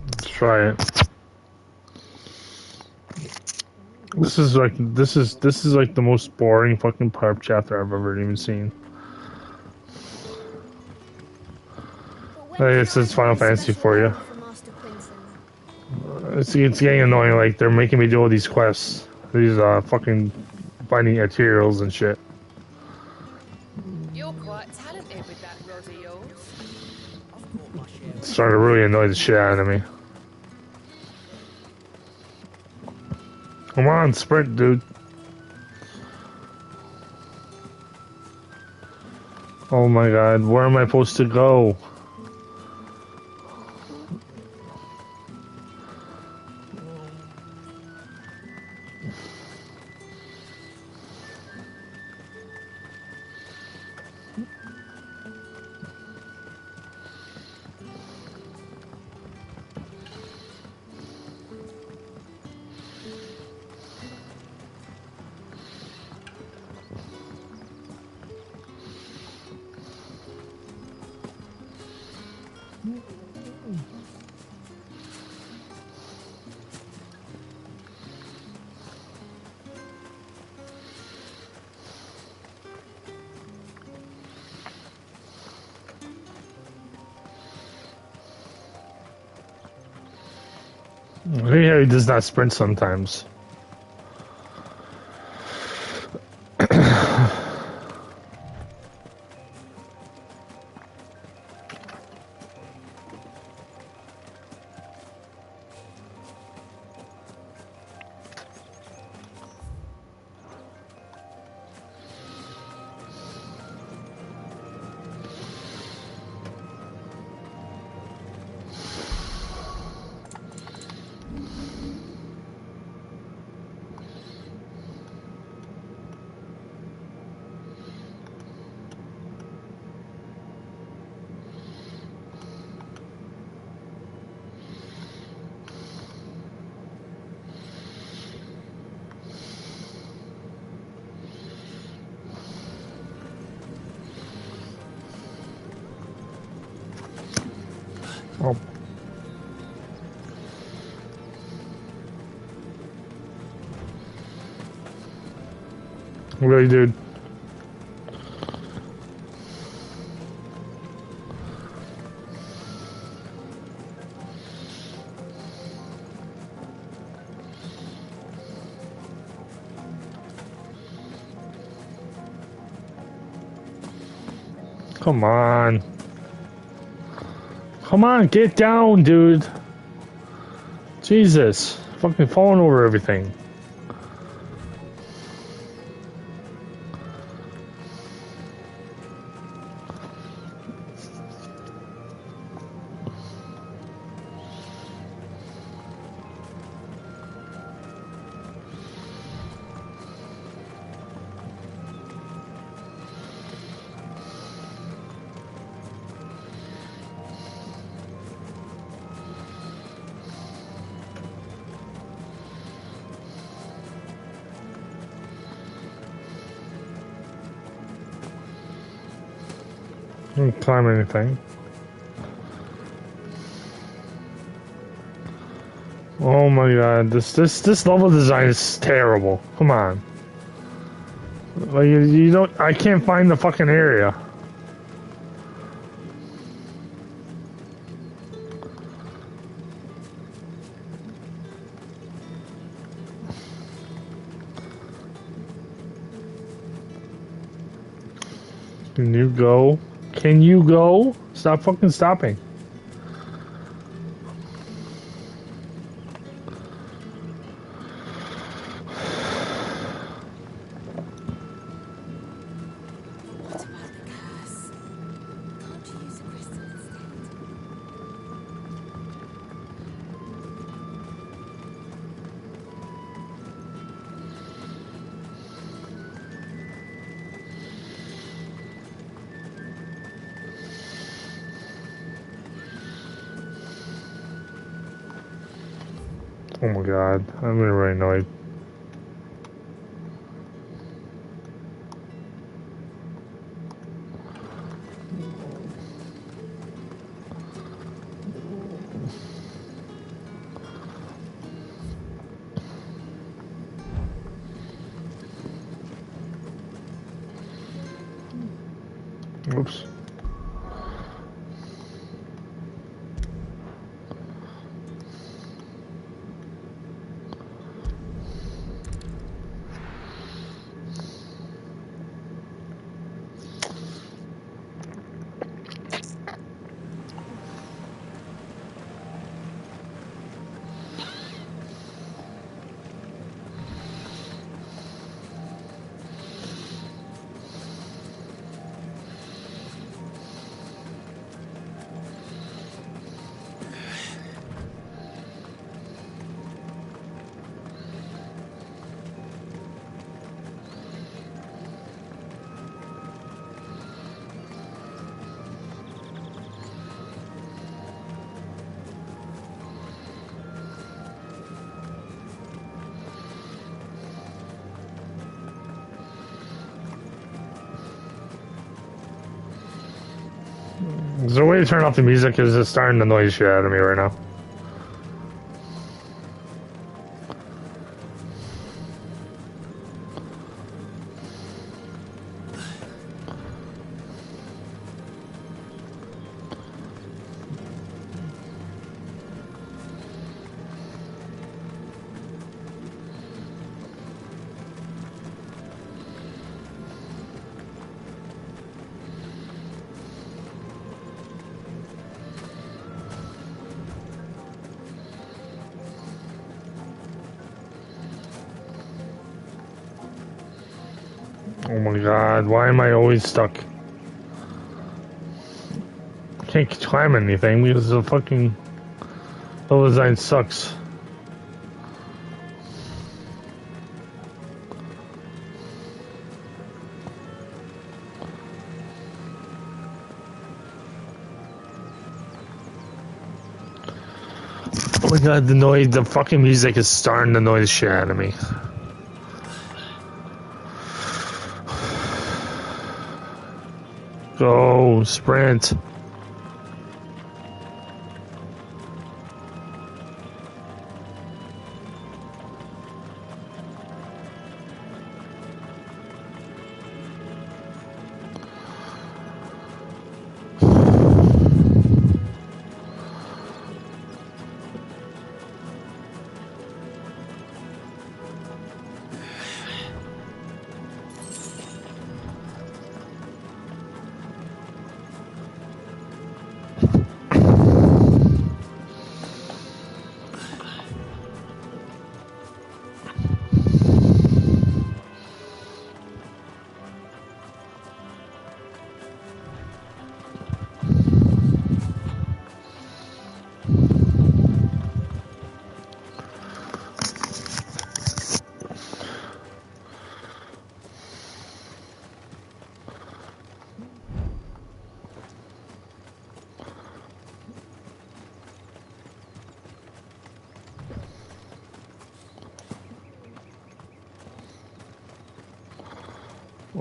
Speaker 1: Let's try it. This is like the most boring fucking part chapter I've ever even seen. Hey, it says Final Fantasy for you. It's getting annoying. Like they're making me do all these quests, these fucking finding materials and shit.
Speaker 14: You're quite talented with that rod of yours.
Speaker 1: It's starting to really annoy the shit out of me. Come on, sprint, dude. Oh my god, where am I supposed to go? Yeah, he does not sprint sometimes. Oh. Really, dude. Come on. Come on, get down, dude. Jesus. Fucking falling over everything. I don't climb anything. Oh my god, this level design is terrible. Come on. Like you don't I can't find the fucking area. Can you go? Can you go? Stop fucking stopping. Oh my god, I'm really annoyed. Oops. Is there a way to turn off the music? Because it's starting to annoy the shit out of me right now. Oh my god, why am I always stuck? Can't climb anything because the fucking level design sucks. Oh my god, the fucking music is starting to annoy the shit out of me. Go, sprint.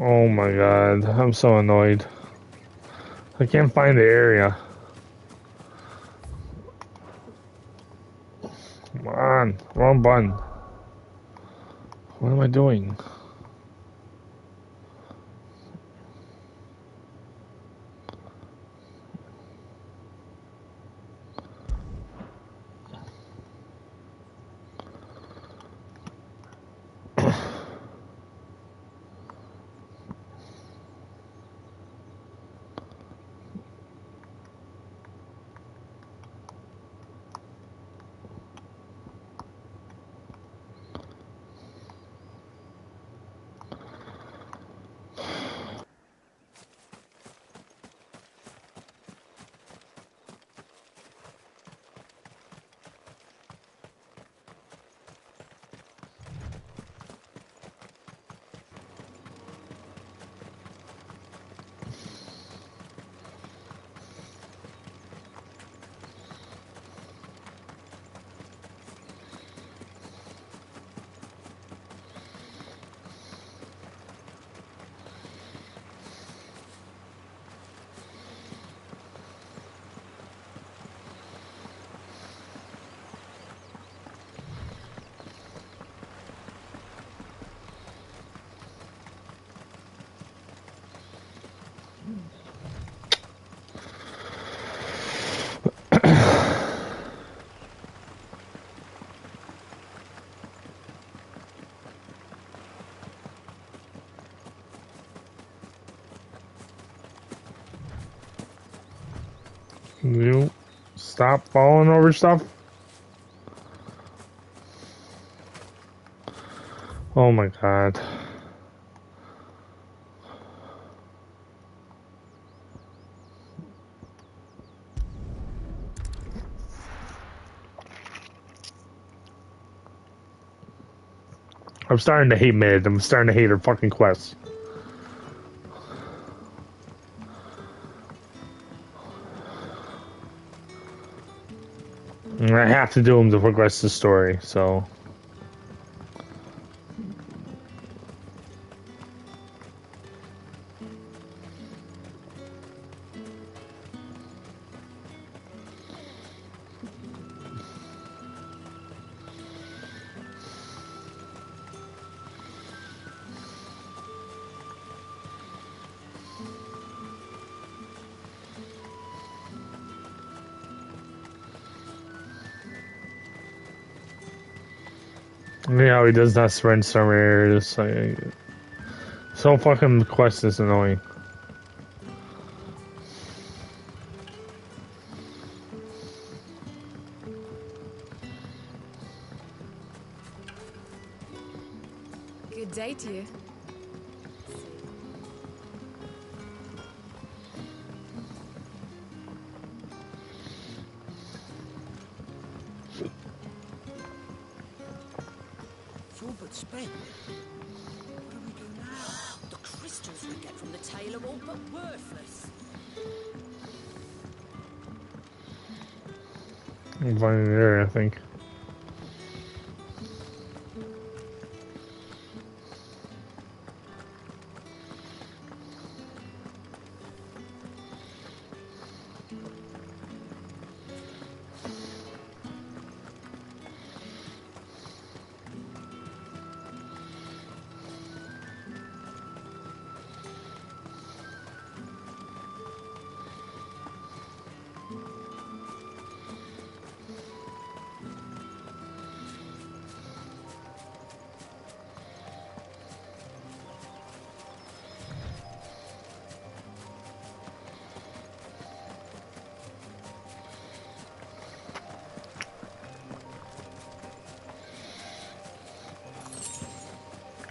Speaker 1: Oh my god, I'm so annoyed. I can't find the area. Come on, wrong button. What am I doing? You stop falling over stuff? Oh my god. I'm starting to hate Mid. I'm starting to hate her fucking quests. And I have to do them to progress the story, so... Yeah, he does not surrender some areas. So fucking quest is annoying.
Speaker 7: Good day to you. available, but worthless.
Speaker 1: I'm finding the area, I think.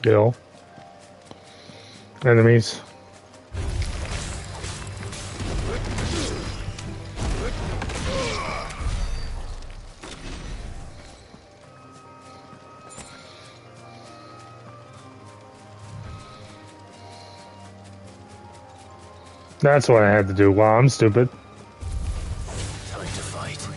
Speaker 1: Kill. Enemies. That's what I had to do. Wow, I'm stupid.
Speaker 4: Time to fight.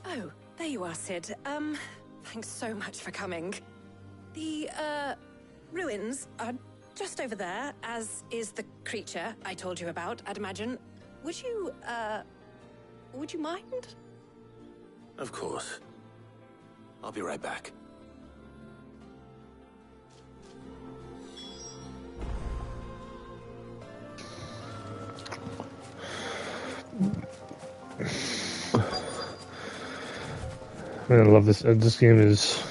Speaker 6: Oh, there you are, Sid. Thanks so much for coming. The, ruins are just over there, as is the creature I told you about, I'd imagine. Would you mind?
Speaker 4: Of course. I'll be right back.
Speaker 1: Man, I love this. This game is...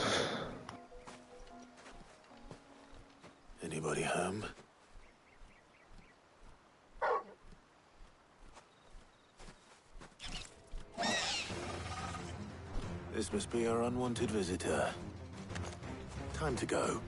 Speaker 4: Anybody home? This must be our unwanted visitor. Time to go.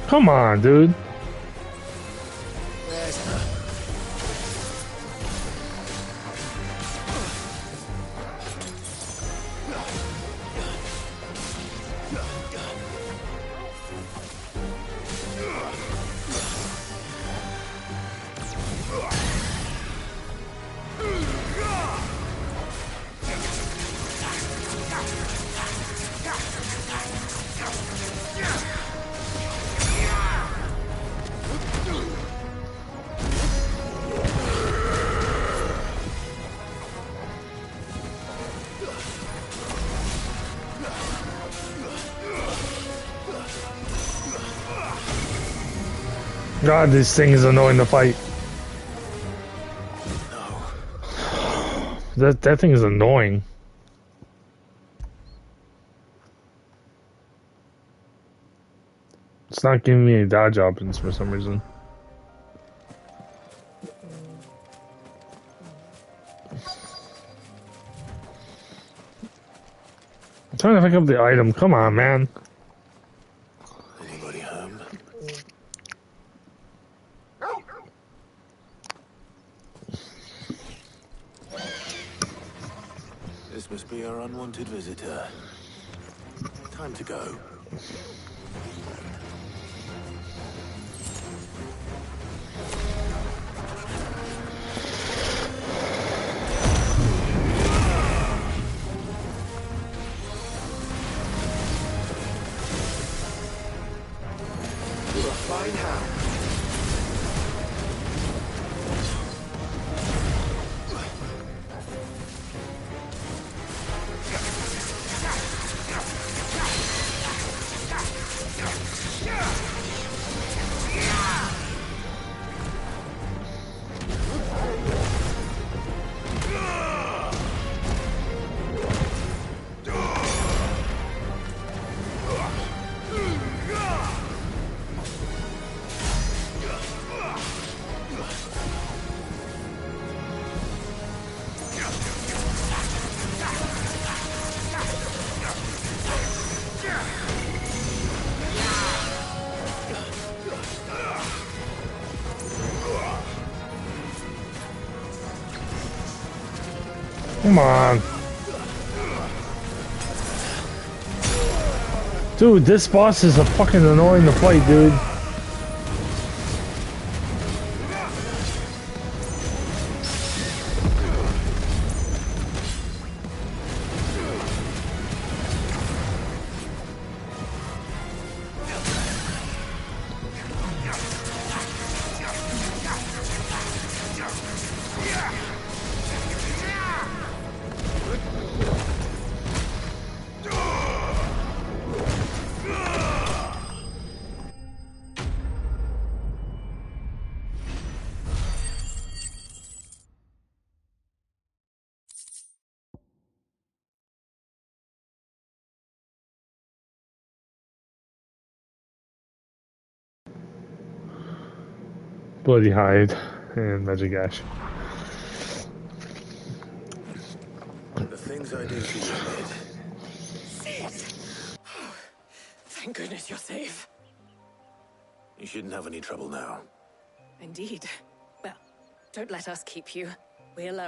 Speaker 1: Come on, dude. God, this thing is annoying to fight. That thing is annoying. It's not giving me any dodge options for some reason. I'm trying to pick up the item. Come on, man.
Speaker 4: Anybody home? This must be our unwanted visitor. Time to go.
Speaker 3: You're a fine hound.
Speaker 1: Come on. Dude, this boss is a fucking annoying to fight, dude. Bloody hide and magic ash.
Speaker 4: The things I do for you, Ned.
Speaker 6: Sid! Oh, thank goodness you're safe.
Speaker 4: You shouldn't have any trouble now.
Speaker 6: Indeed. Well, don't let us keep you. We'll,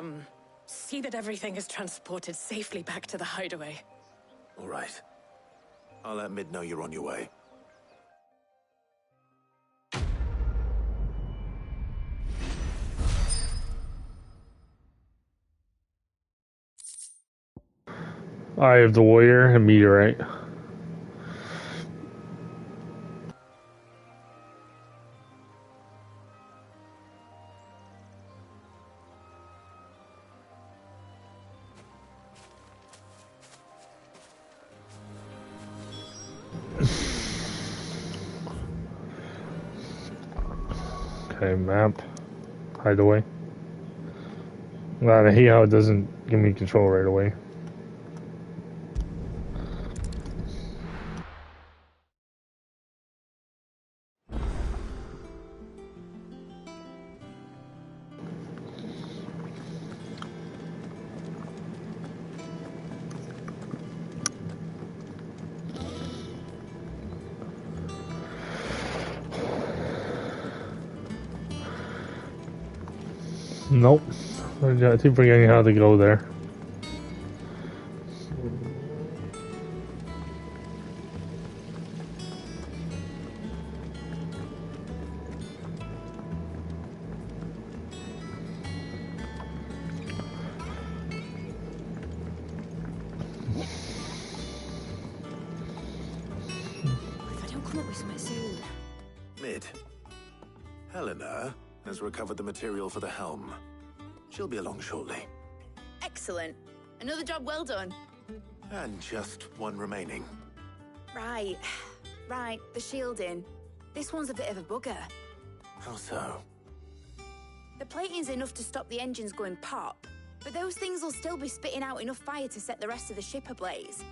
Speaker 6: see that everything is transported safely back to the hideaway.
Speaker 4: All right. I'll let Mid know you're on your way.
Speaker 1: Eye of the Warrior, a meteorite. Okay, map. Hideaway. Glad I hate how it doesn't give me control right away. Nope. I keep forgetting how to go there.
Speaker 12: If I don't come up with something soon.
Speaker 4: Mid. Helena has recovered the material for the helm. She'll be along shortly.
Speaker 12: Excellent. Another job well done.
Speaker 4: And just one remaining.
Speaker 12: Right. Right, the shielding. This one's a bit of a bugger.
Speaker 4: How so?
Speaker 12: The plating's enough to stop the engines going pop, but those things will still be spitting out enough fire to set the rest of the ship ablaze.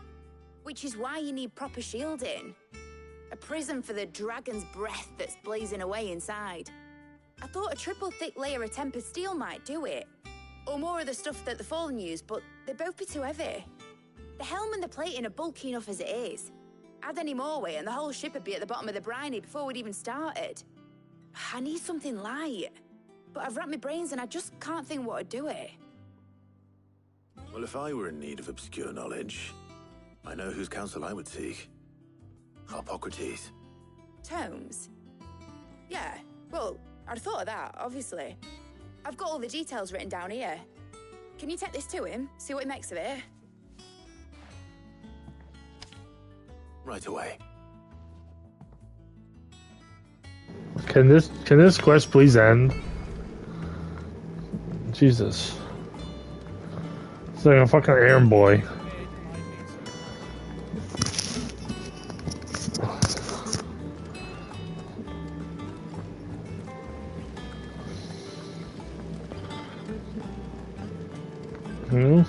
Speaker 12: Which is why you need proper shielding. A prism for the dragon's breath that's blazing away inside. I thought a triple thick layer of tempered steel might do it. Or more of the stuff that the Fallen use, but they'd both be too heavy. The helm and the plating are bulky enough as it is. Add any more weight and the whole ship would be at the bottom of the briny before we'd even started. I need something light. But I've racked my brains and I just can't think what would do it.
Speaker 4: Well, if I were in need of obscure knowledge, I know whose counsel I would seek. Harpocrates.
Speaker 12: Tomes? Yeah, well, I'd thought of that, obviously. I've got all the details written down here. Can you take this to him, see what he makes of it?
Speaker 4: Right away.
Speaker 1: Can this quest please end? Jesus. It's like a fucking errand boy. Hmm?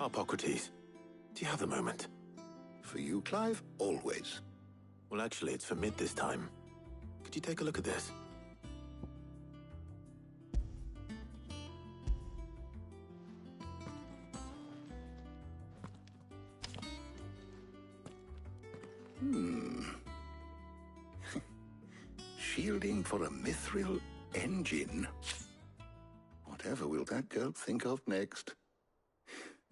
Speaker 4: Hippocrates, do you have a moment?
Speaker 9: For you, Clive, always.
Speaker 4: Well, actually, it's for mid this time. Could you take a look at this?
Speaker 9: Shielding for a mithril engine. Whatever will that girl think of next?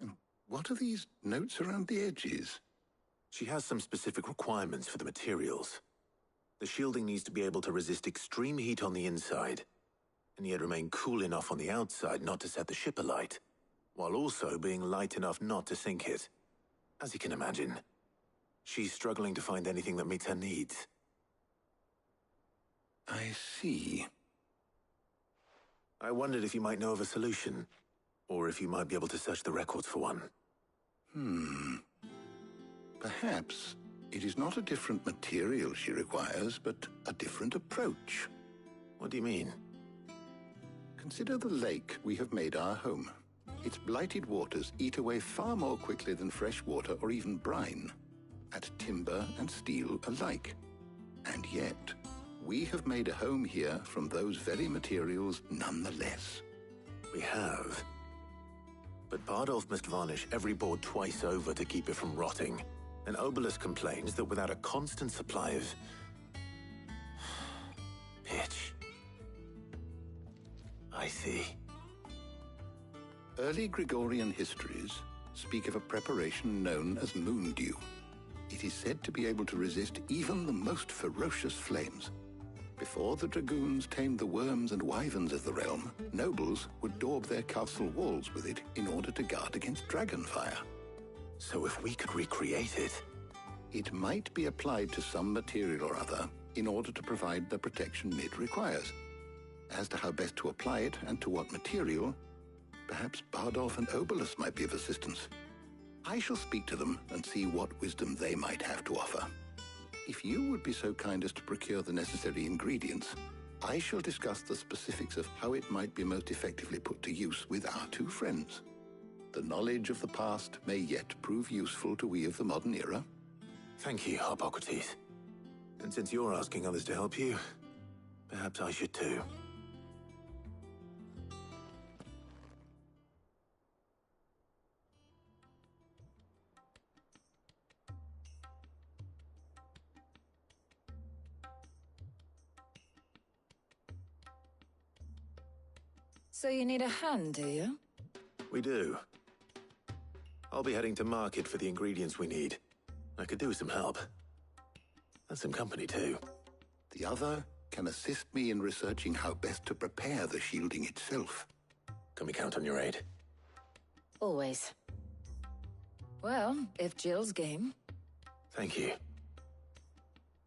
Speaker 9: And what are these notes around the edges?
Speaker 4: She has some specific requirements for the materials. The shielding needs to be able to resist extreme heat on the inside, and yet remain cool enough on the outside not to set the ship alight, while also being light enough not to sink it. As you can imagine, she's struggling to find anything that meets her needs.
Speaker 9: I see.
Speaker 4: I wondered if you might know of a solution, or if you might be able to search the records for one.
Speaker 9: Perhaps it is not a different material she requires, but a different approach.
Speaker 4: What do you mean?
Speaker 9: Consider the lake we have made our home. Its blighted waters eat away far more quickly than fresh water or even brine, at timber and steel alike. And yet, we have made a home here from those very materials nonetheless.
Speaker 4: We have. But Bardolph must varnish every board twice over to keep it from rotting. And Obelus complains that without a constant supply of pitch. I see.
Speaker 9: Early Gregorian histories speak of a preparation known as moon dew. It is said to be able to resist even the most ferocious flames. Before the dragoons tamed the worms and wyverns of the realm, nobles would daub their castle walls with it in order to guard against dragonfire.
Speaker 4: So if we could recreate it...
Speaker 9: It might be applied to some material or other in order to provide the protection Mid requires. As to how best to apply it and to what material, perhaps Bardolph and Obelus might be of assistance. I shall speak to them and see what wisdom they might have to offer. If you would be so kind as to procure the necessary ingredients, I shall discuss the specifics of how it might be most effectively put to use with our two friends. The knowledge of the past may yet prove useful to we of the modern era.
Speaker 4: Thank you, Hippocrates. And since you're asking others to help you, perhaps I should too.
Speaker 15: So you need a hand, do you?
Speaker 4: We do. I'll be heading to market for the ingredients we need. I could do with some help. And some company, too.
Speaker 9: The other can assist me in researching how best to prepare the shielding itself.
Speaker 4: Can we count on your aid?
Speaker 15: Always. Well, if Jill's game.
Speaker 4: Thank you.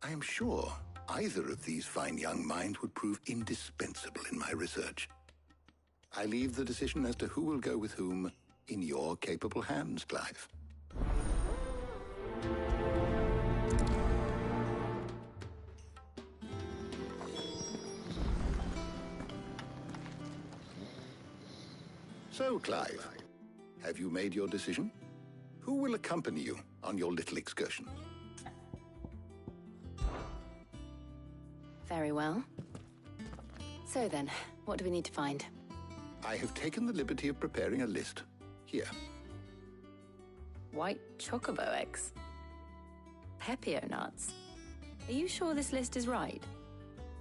Speaker 9: I am sure either of these fine young minds would prove indispensable in my research. I leave the decision as to who will go with whom in your capable hands, Clive. So, Clive, have you made your decision? Who will accompany you on your little excursion?
Speaker 6: Very well. So then, what do we need to find?
Speaker 9: I have taken the liberty of preparing a list. Here.
Speaker 6: White chocobo eggs? Pepio nuts? Are you sure this list is right?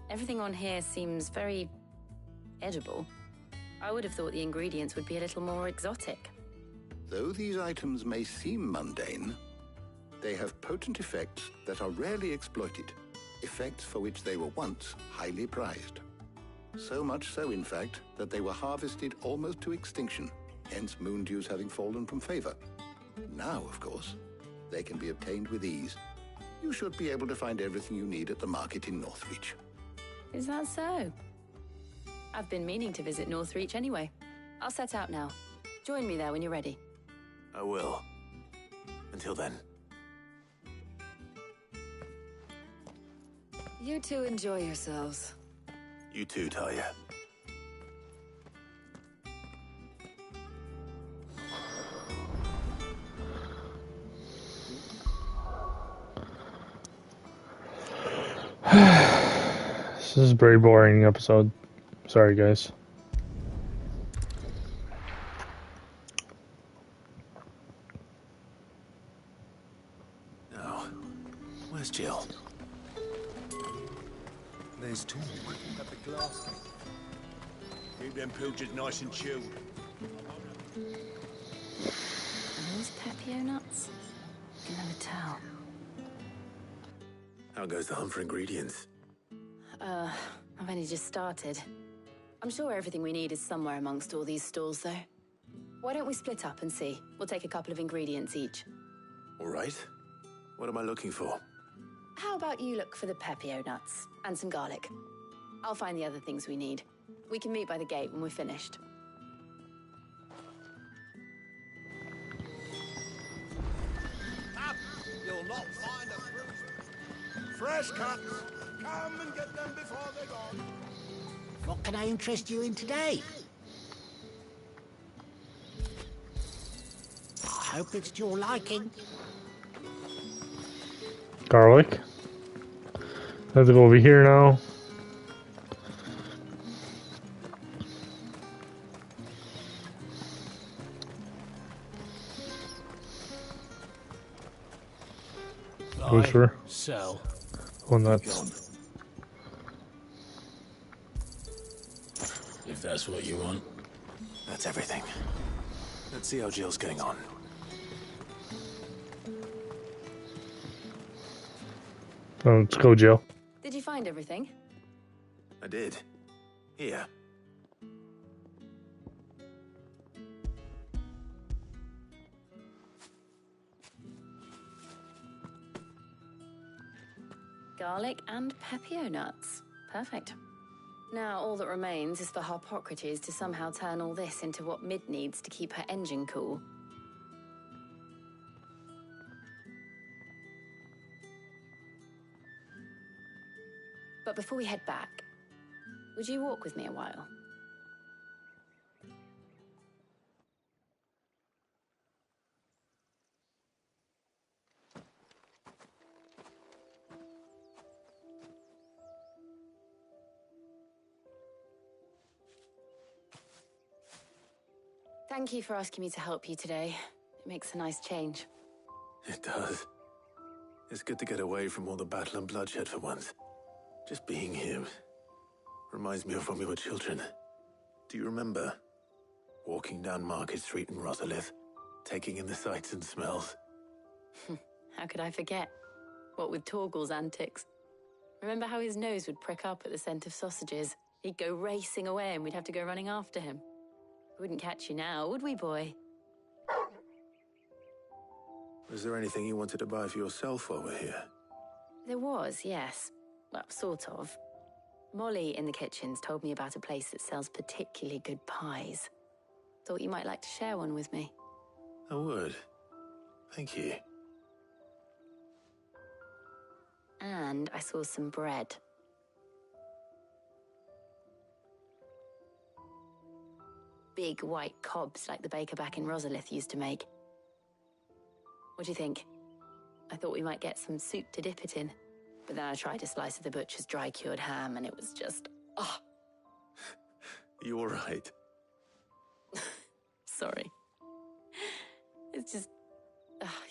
Speaker 6: Everything on here seems very edible. I would have thought the ingredients would be a little more exotic.
Speaker 9: Though these items may seem mundane, they have potent effects that are rarely exploited, effects for which they were once highly prized. So much so, in fact, that they were harvested almost to extinction, hence moon dews having fallen from favor. Now, of course, they can be obtained with ease. You should be able to find everything you need at the market in Northreach.
Speaker 6: Is that so? I've been meaning to visit Northreach anyway. I'll set out now. Join me there when you're ready.
Speaker 4: I will. Until then.
Speaker 15: You two enjoy yourselves.
Speaker 4: You too, Talia.
Speaker 1: This is a very boring episode. Sorry, guys.
Speaker 4: Now, where's Jill?
Speaker 3: There's talk at the glass king. Keep them pilchers nice and chilled.
Speaker 6: Are those Pepio nuts? I can never tell.
Speaker 4: How goes the hunt for ingredients?
Speaker 6: I've only just started. I'm sure everything we need is somewhere amongst all these stalls, though. Why don't we split up and see? We'll take a couple of ingredients each.
Speaker 4: All right. What am I looking for?
Speaker 6: How about you look for the Pepio nuts and some garlic? I'll find the other things we need. We can meet by the gate when we're finished.
Speaker 3: Up! You'll not find a bruise. Fresh cuts. Come and get them before they're gone.
Speaker 16: What can I interest you in today? I hope it's to your liking.
Speaker 1: Garlic. I have to go over here now. Oh, sure.
Speaker 11: Sell.
Speaker 1: Oh, nuts.
Speaker 11: If that's what you want.
Speaker 4: That's everything. Let's see how Jill's getting on.
Speaker 1: Let's go, Jill.
Speaker 6: Did you find everything?
Speaker 4: I did. Here.
Speaker 6: Garlic and Pepio nuts. Perfect. Now all that remains is for Harpocrates to somehow turn all this into what Mid needs to keep her engine cool. But before we head back, would you walk with me a while? Thank you for asking me to help you today. It makes a nice change.
Speaker 4: It does. It's good to get away from all the battle and bloodshed for once. Just being here reminds me of when we were children. Do you remember? Walking down Market Street in Rosalith, taking in the sights and smells.
Speaker 6: How could I forget? What with Torgal's antics. Remember how his nose would prick up at the scent of sausages? He'd go racing away and we'd have to go running after him. We wouldn't catch you now, would we, boy?
Speaker 4: Was there anything you wanted to buy for yourself while we're here?
Speaker 6: There was, yes. Well, sort of. Molly in the kitchens told me about a place that sells particularly good pies. Thought you might like to share one with me.
Speaker 4: I would. Thank you.
Speaker 6: And I saw some bread. Big white cobs like the baker back in Rosalith used to make. What do you think? I thought we might get some soup to dip it in. But then I tried a slice of the butcher's dry-cured ham and it was just... oh.
Speaker 4: You all right?
Speaker 6: Sorry. It's just...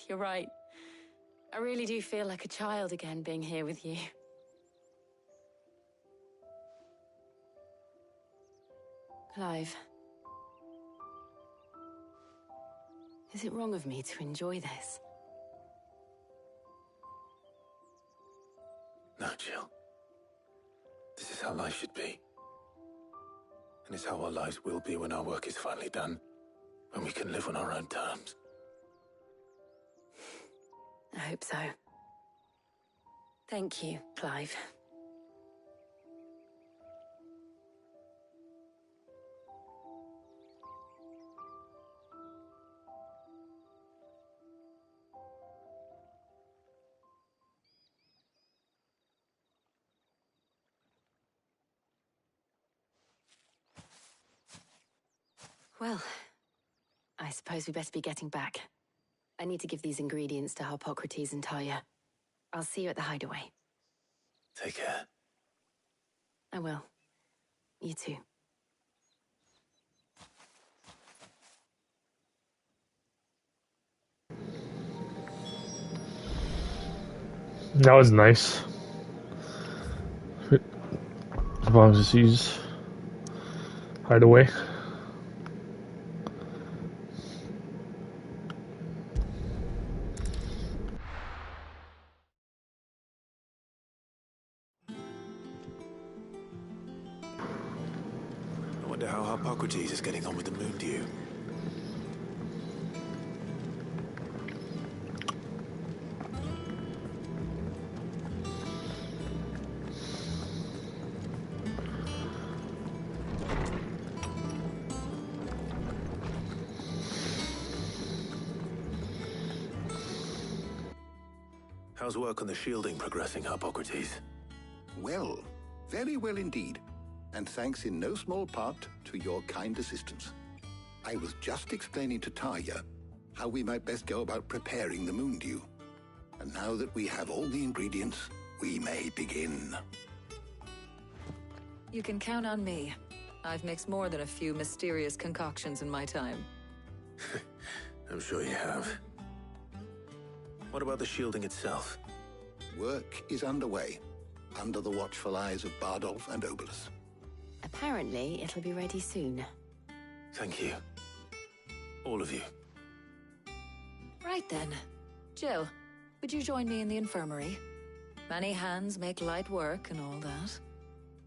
Speaker 6: you're right. I really do feel like a child again being here with you. Clive. Is it wrong of me to enjoy this?
Speaker 4: No, Jill. This is how life should be. And it's how our lives will be when our work is finally done. When we can live on our own terms.
Speaker 6: I hope so. Thank you, Clive. Well, I suppose we better be getting back. I need to give these ingredients to Harpocrates and Talia. I'll see you at the hideaway.
Speaker 4: Take care.
Speaker 6: I will. You too.
Speaker 1: That was nice. As long as he's hideaway.
Speaker 4: I wonder how Hippocrates is getting on with the moon dew. How's work on the shielding progressing, Hippocrates?
Speaker 9: Well, very well indeed. And thanks in no small part to your kind assistance. I was just explaining to Tarja how we might best go about preparing the moon dew. And now that we have all the ingredients, we may begin.
Speaker 15: You can count on me. I've mixed more than a few mysterious concoctions in my time.
Speaker 4: I'm sure you have. What about the shielding itself?
Speaker 9: Work is underway, under the watchful eyes of Bardolph and Obolus.
Speaker 6: Apparently, it'll be ready soon.
Speaker 4: Thank you. All of you.
Speaker 15: Right then. Jill, would you join me in the infirmary? Many hands make light work and all that.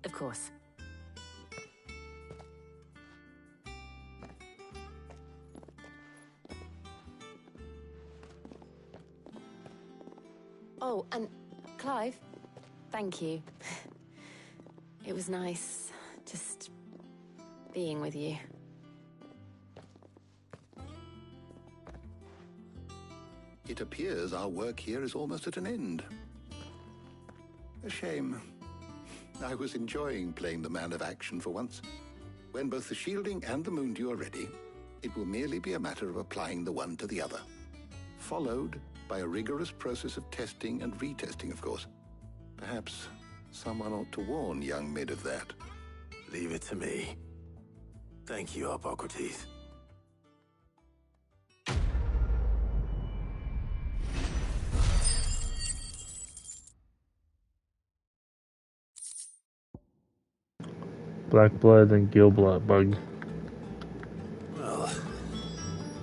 Speaker 6: Of course. Oh, and Clive, thank you. It was nice just being with you.
Speaker 9: It appears our work here is almost at an end. A shame. I was enjoying playing the man of action for once. When both the shielding and the moon dew are ready, it will merely be a matter of applying the one to the other. Followed by a rigorous process of testing and retesting, of course. Perhaps someone ought to warn young Mid of that.
Speaker 4: Leave it to me. Thank you, Hippocrates.
Speaker 1: Black blood and gill blood bug.
Speaker 4: Well,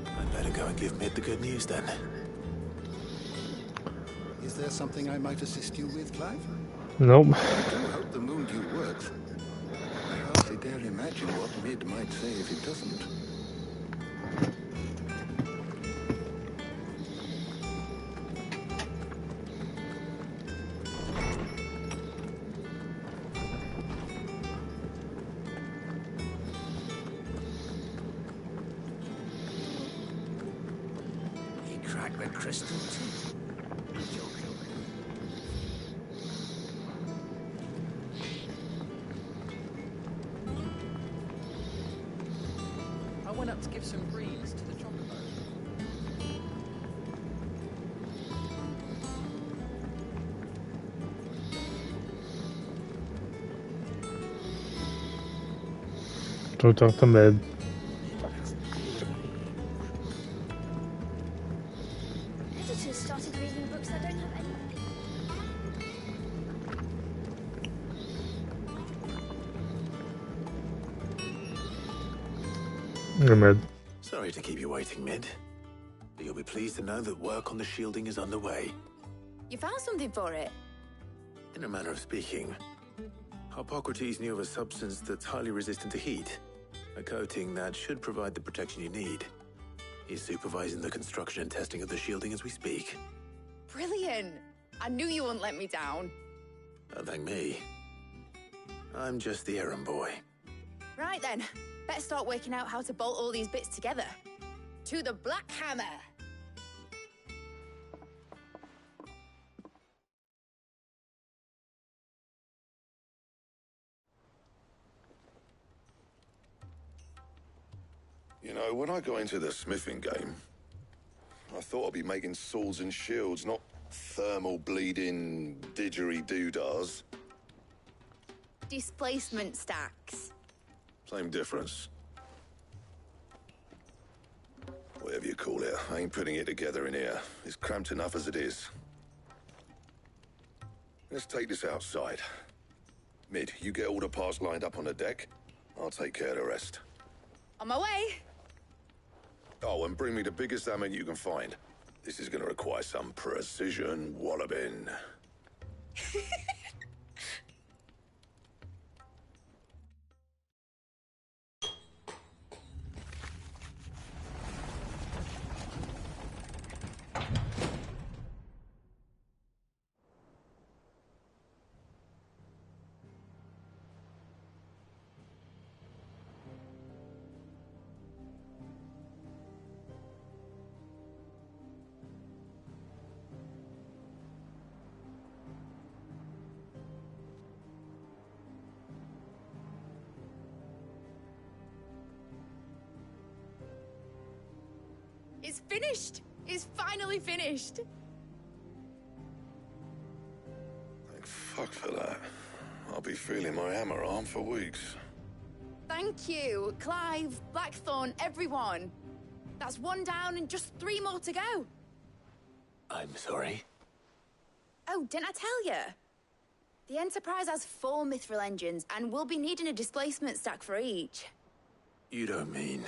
Speaker 4: I'd better go and give Mid the good news then.
Speaker 9: Is there something I might assist you with, Clive?
Speaker 1: Nope.
Speaker 9: I do hope the moon dew works. I hardly dare imagine what Mid might say if it doesn't.
Speaker 16: He cracked the crystal too.
Speaker 11: I went up to give some greens to the chocobo.
Speaker 1: Go talk to Mid.
Speaker 10: Editors started reading books that don't have any.
Speaker 1: Hey, Mid.
Speaker 4: Sorry to keep you waiting, Mid. But you'll be pleased to know that work on the shielding is underway.
Speaker 12: You found something for it?
Speaker 4: In a manner of speaking, Hippocrates knew of a substance that's highly resistant to heat. A coating that should provide the protection you need. He's supervising the construction and testing of the shielding as we speak.
Speaker 12: Brilliant! I knew you wouldn't let me down.
Speaker 4: Don't thank me. I'm just the errand boy.
Speaker 12: Right then, better start working out how to bolt all these bits together. To the Black Hammer!
Speaker 13: You know, when I got into the smithing game, I thought I'd be making swords and shields, not thermal bleeding didgeridoo-dahs.
Speaker 12: Displacement stacks.
Speaker 13: Same difference. Whatever you call it, I ain't putting it together in here. It's cramped enough as it is. Let's take this outside. Mid, you get all the parts lined up on the deck. I'll take care of the rest.
Speaker 12: On my way.
Speaker 13: Oh, and bring me the biggest hammer you can find. This is gonna require some precision walloping.
Speaker 12: It's finished. It's finally finished.
Speaker 13: Thank fuck for that. I'll be feeling my hammer arm for weeks.
Speaker 12: Thank you, Clive, Blackthorn, everyone. That's one down and just 3 more to go.
Speaker 4: I'm sorry.
Speaker 12: Oh, didn't I tell you? The Enterprise has 4 mithril engines, and we'll be needing a displacement stack for each.
Speaker 4: You don't mean...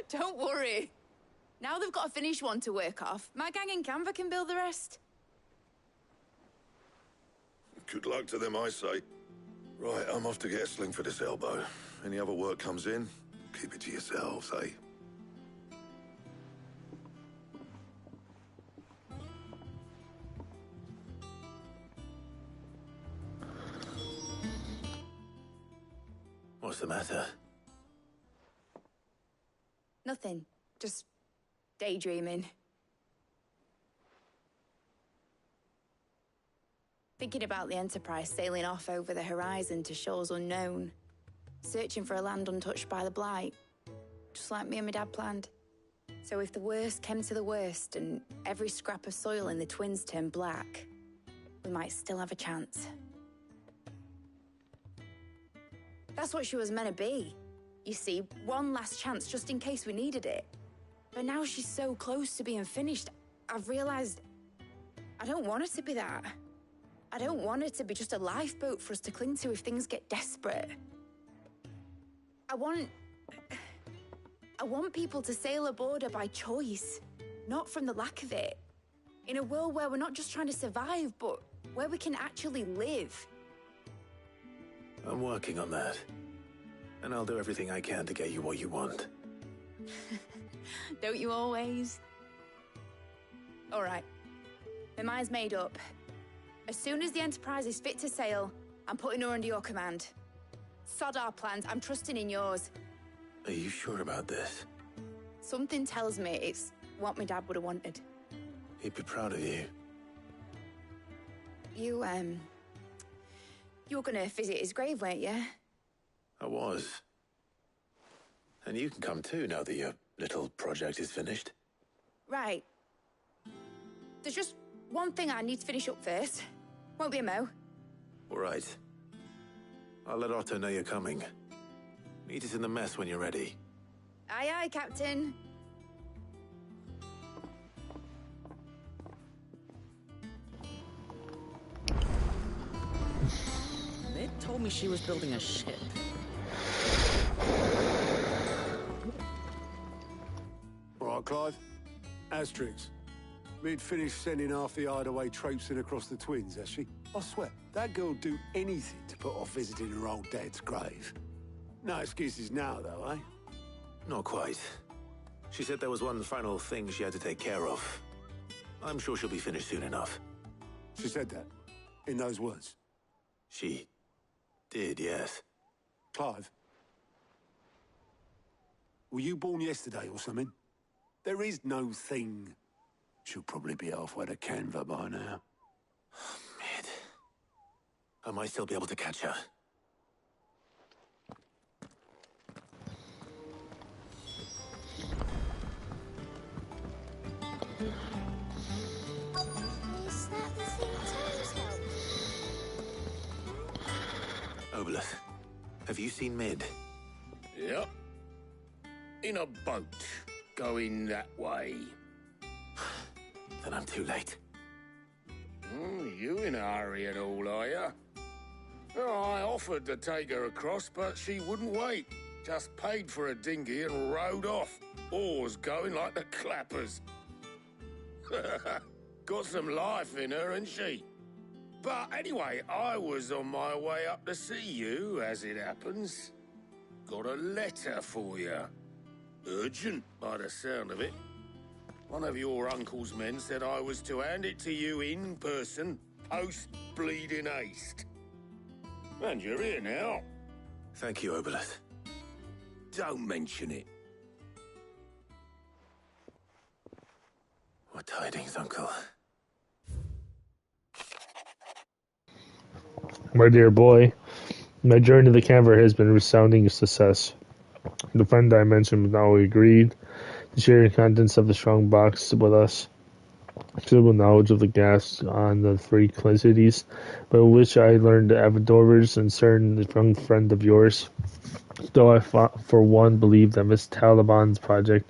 Speaker 12: Don't worry. Now they've got a finished one to work off. My gang in Canva can build the rest.
Speaker 13: Good luck to them, I say. Right, I'm off to get a sling for this elbow. Any other work comes in, keep it to yourselves, eh?
Speaker 4: What's the matter?
Speaker 12: Nothing. Just daydreaming. Thinking about the Enterprise sailing off over the horizon to shores unknown. Searching for a land untouched by the Blight. Just like me and my dad planned. So if the worst came to the worst and every scrap of soil in the Twins turned black, we might still have a chance. That's what she was meant to be. You see, one last chance just in case we needed it. But now she's so close to being finished, I've realized I don't want it to be that. I don't want it to be just a lifeboat for us to cling to if things get desperate. I want people to sail aboard her by choice, not from the lack of it. In a world where we're not just trying to survive, but where we can actually live.
Speaker 4: I'm working on that. And I'll do everything I can to get you what you want.
Speaker 12: Don't you always? All right. My mind's made up. As soon as the Enterprise is fit to sail, I'm putting her under your command. Sod our plans, I'm trusting in yours.
Speaker 4: Are you sure about this?
Speaker 12: Something tells me it's what my dad would have wanted.
Speaker 4: He'd be proud of you.
Speaker 12: You were gonna visit his grave, weren't you?
Speaker 4: I was. And you can come too now that your little project is finished.
Speaker 12: Right. There's just one thing I need to finish up first. Won't be a mo.
Speaker 4: All right. I'll let Otto know you're coming. Meet us in the mess when you're ready.
Speaker 12: Aye, aye, Captain.
Speaker 11: Mid told me she was building a ship.
Speaker 5: All right, Clive. Asterix. Mid finished sending half the hideaway traipsing across the Twins, has she? I swear, that girl'd do anything to put off visiting her old dad's grave. No excuses now, though, eh?
Speaker 4: Not quite. She said there was one final thing she had to take care of. I'm sure she'll be finished soon enough.
Speaker 5: She said that? In those words?
Speaker 4: She did, yes.
Speaker 5: Clive? Were you born yesterday or something? There is no thing. She'll probably be halfway to Canva by now.
Speaker 4: Mid. I might still be able to catch her. Obolus, have you seen Mid?
Speaker 3: Yep. In a boat, going that way.
Speaker 4: Then I'm too late.
Speaker 3: You in a hurry at all, are you? Oh, I offered to take her across, but she wouldn't wait. Just paid for a dinghy and rowed off. Oars going like the clappers. Got some life in her, ain't she? But anyway, I was on my way up to see you, as it happens. Got a letter for you. Urgent, by the sound of it. One of your uncle's men said I was to hand it to you in person, post-bleeding haste. And you're here now.
Speaker 4: Thank you, Obolus.
Speaker 3: Don't mention it.
Speaker 4: What tidings, Uncle?
Speaker 1: My dear boy, my journey to the Canver has been a resounding success. The friend I mentioned now agreed to share the contents of the strong box with us. Considerable knowledge of the gas on the three cities, by which I learned the Avadorers and certain young friend of yours. Though I, for one, believe that Miss Taliban's project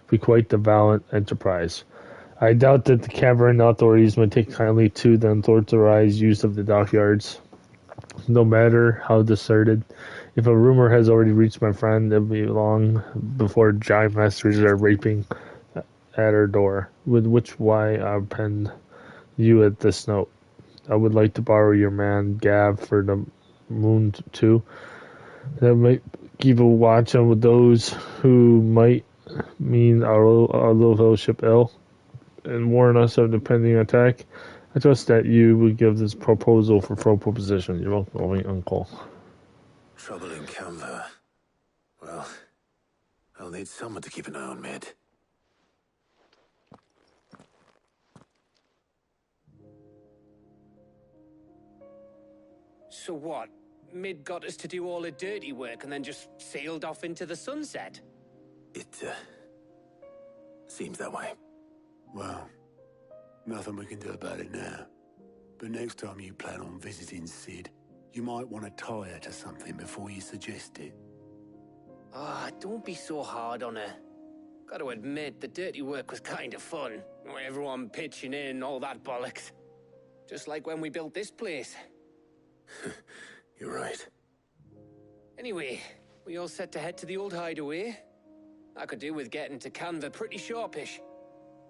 Speaker 1: be quite the valiant enterprise. I doubt that the Cavern authorities would take kindly to the unauthorized use of the dockyards. No matter how deserted, if a rumor has already reached my friend, it will be long before giant masters are raping at her door, with which why I penned you at this note. I would like to borrow your man Gav for the moon too. That might keep a watch on those who might mean our little fellowship ill, and warn us of the pending attack. I trust that you would give this proposal for full proposition. You're welcome, Uncle.
Speaker 4: Trouble in Canva. Well, I'll need someone to keep an eye on Mid.
Speaker 2: So what? Mid got us to do all the dirty work and then just sailed off into the sunset?
Speaker 4: It, seems that way.
Speaker 5: Well, nothing we can do about it now. But next time you plan on visiting Sid, you might want to tie her to something before you suggest it.
Speaker 2: Ah, don't be so hard on her. Gotta admit, the dirty work was kind of fun. Everyone pitching in, all that bollocks. Just like when we built this place.
Speaker 4: You're right.
Speaker 2: Anyway, we all set to head to the old hideaway. I could do with getting to Canva pretty sharpish.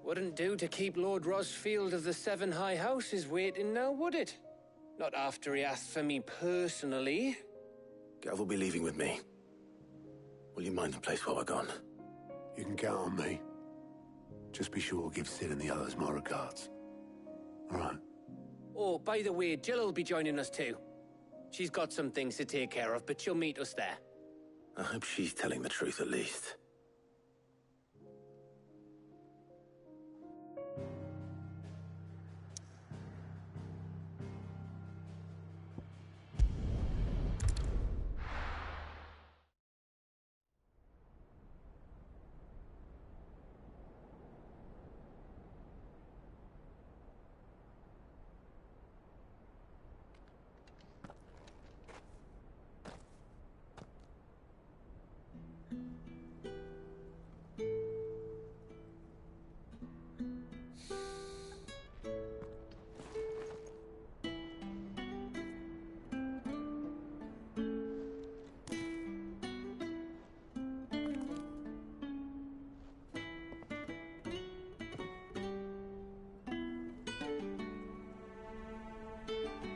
Speaker 2: Wouldn't do to keep Lord Rosfield of the Seven High Houses waiting now, would it? Not after he asked for me personally.
Speaker 4: Gav will be leaving with me. Will you mind the place while we're gone?
Speaker 5: You can count on me. Just be sure to give Sid and the others my regards. All right.
Speaker 2: Oh, by the way, Jill will be joining us too. She's got some things to take care of, but she'll meet us there.
Speaker 4: I hope she's telling the truth at least.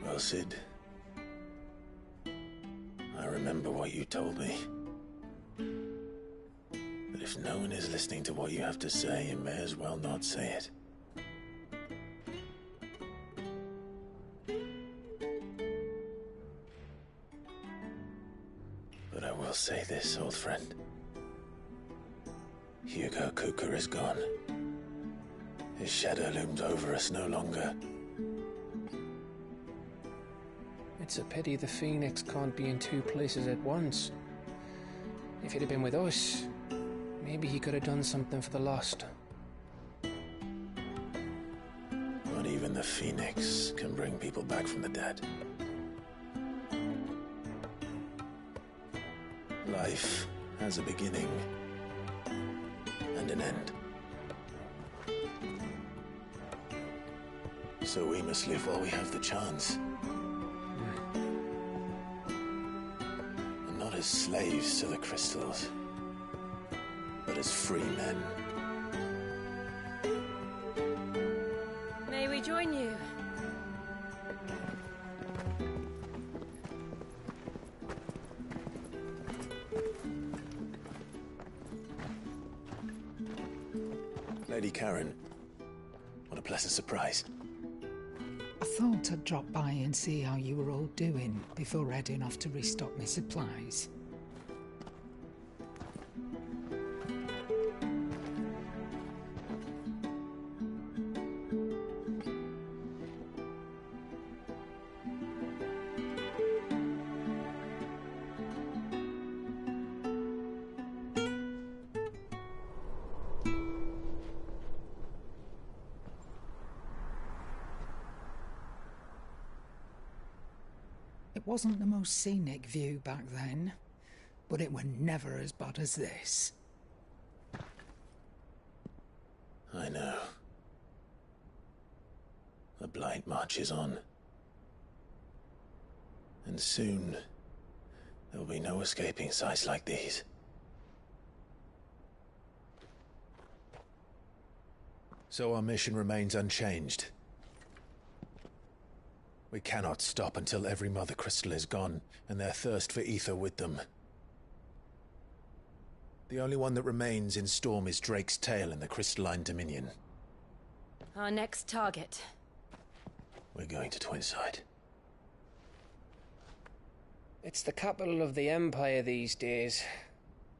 Speaker 4: Well, Sid, I remember what you told me. But if no one is listening to what you have to say, you may as well not say it. But I will say this, old friend. Hugo Kuka is gone. His shadow looms over us no longer.
Speaker 2: It's a pity the Phoenix can't be in two places at once. If he'd have been with us, maybe he could have done something for the lost.
Speaker 4: Not even the Phoenix can bring people back from the dead. Life has a beginning and an end. So we must live while we have the chance. And not as slaves to the crystals, but as free men.
Speaker 14: May we join you?
Speaker 4: Lady Karen, what a pleasant surprise.
Speaker 8: I thought I'd drop by and see how you were all doing before heading off to restock my supplies. It wasn't the most scenic view back then, but it were never as bad as this.
Speaker 4: I know. The Blight marches on. And soon, there will be no escaping sights like these. So our mission remains unchanged. We cannot stop until every Mother Crystal is gone, and their thirst for ether with them. The only one that remains in Storm is Drake's tail in the Crystalline Dominion.
Speaker 14: Our next target.
Speaker 4: We're going to Twinside.
Speaker 2: It's the capital of the Empire these days.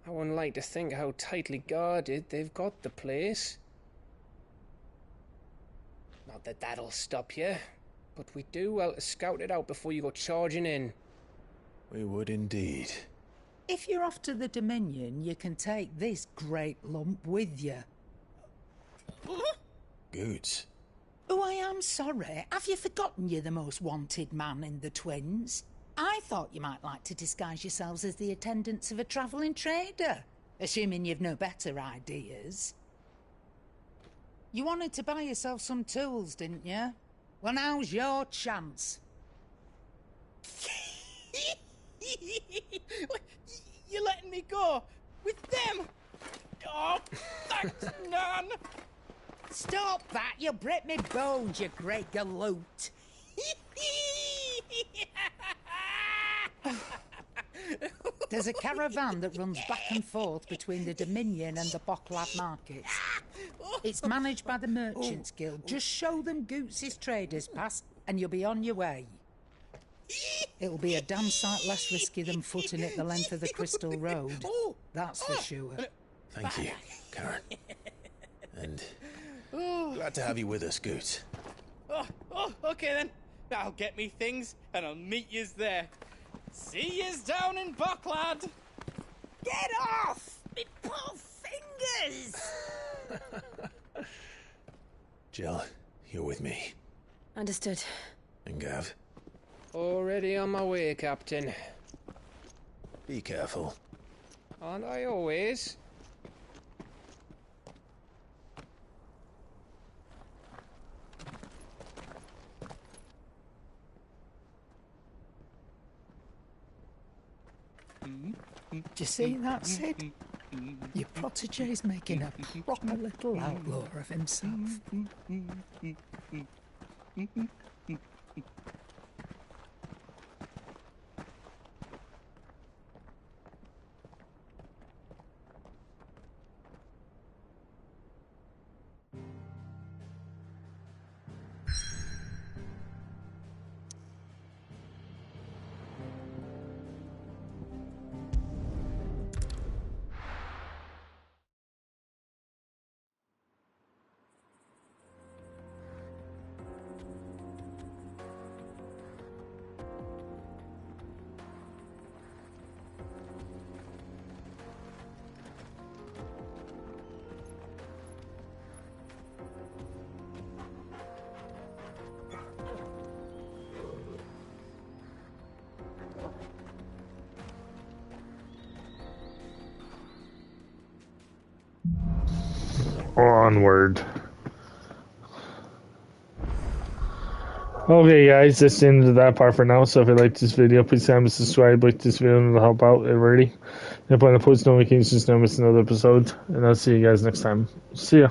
Speaker 2: I wouldn't like to think how tightly guarded they've got the place. Not that that'll stop you, but we do well to scout it out before you go charging in.
Speaker 4: We would indeed.
Speaker 8: If you're off to the Dominion, you can take this great lump with you.
Speaker 4: Goods.
Speaker 8: Oh, I am sorry. Have you forgotten you're the most wanted man in the Twins? I thought you might like to disguise yourselves as the attendants of a travelling trader, assuming you've no better ideas. You wanted to buy yourself some tools, didn't you? Well, now's your chance.
Speaker 17: You're letting me go? With them? Oh, thanks, Nan!
Speaker 8: Stop that! You'll break me bones, you great galoot! There's a caravan that runs back and forth between the Dominion and the Bocklad markets. It's managed by the Merchants Guild. Just show them Goots' traders pass and you'll be on your way. It'll be a damn sight less risky than footing it the length of the Crystal Road. That's for sure.
Speaker 4: Thank you, Karen. And glad to have you with us, Goots.
Speaker 17: Okay then. I'll get me things and I'll meet yous there. See yous down in Bocklad.
Speaker 8: Get off! Me poor fingers!
Speaker 4: Jill, you're with me.
Speaker 14: Understood.
Speaker 4: And Gav?
Speaker 2: Already on my way, Captain.
Speaker 4: Be careful.
Speaker 2: Aren't I always?
Speaker 8: Do you see that, Sid? Your protege's making a proper little outlaw of himself.
Speaker 1: onward. Okay, guys, that's the end of that part for now. So if you like this video, please comment, subscribe, like this video, and it'll help out already. If I want to post notifications, never miss another episode. And I'll see you guys next time. See ya.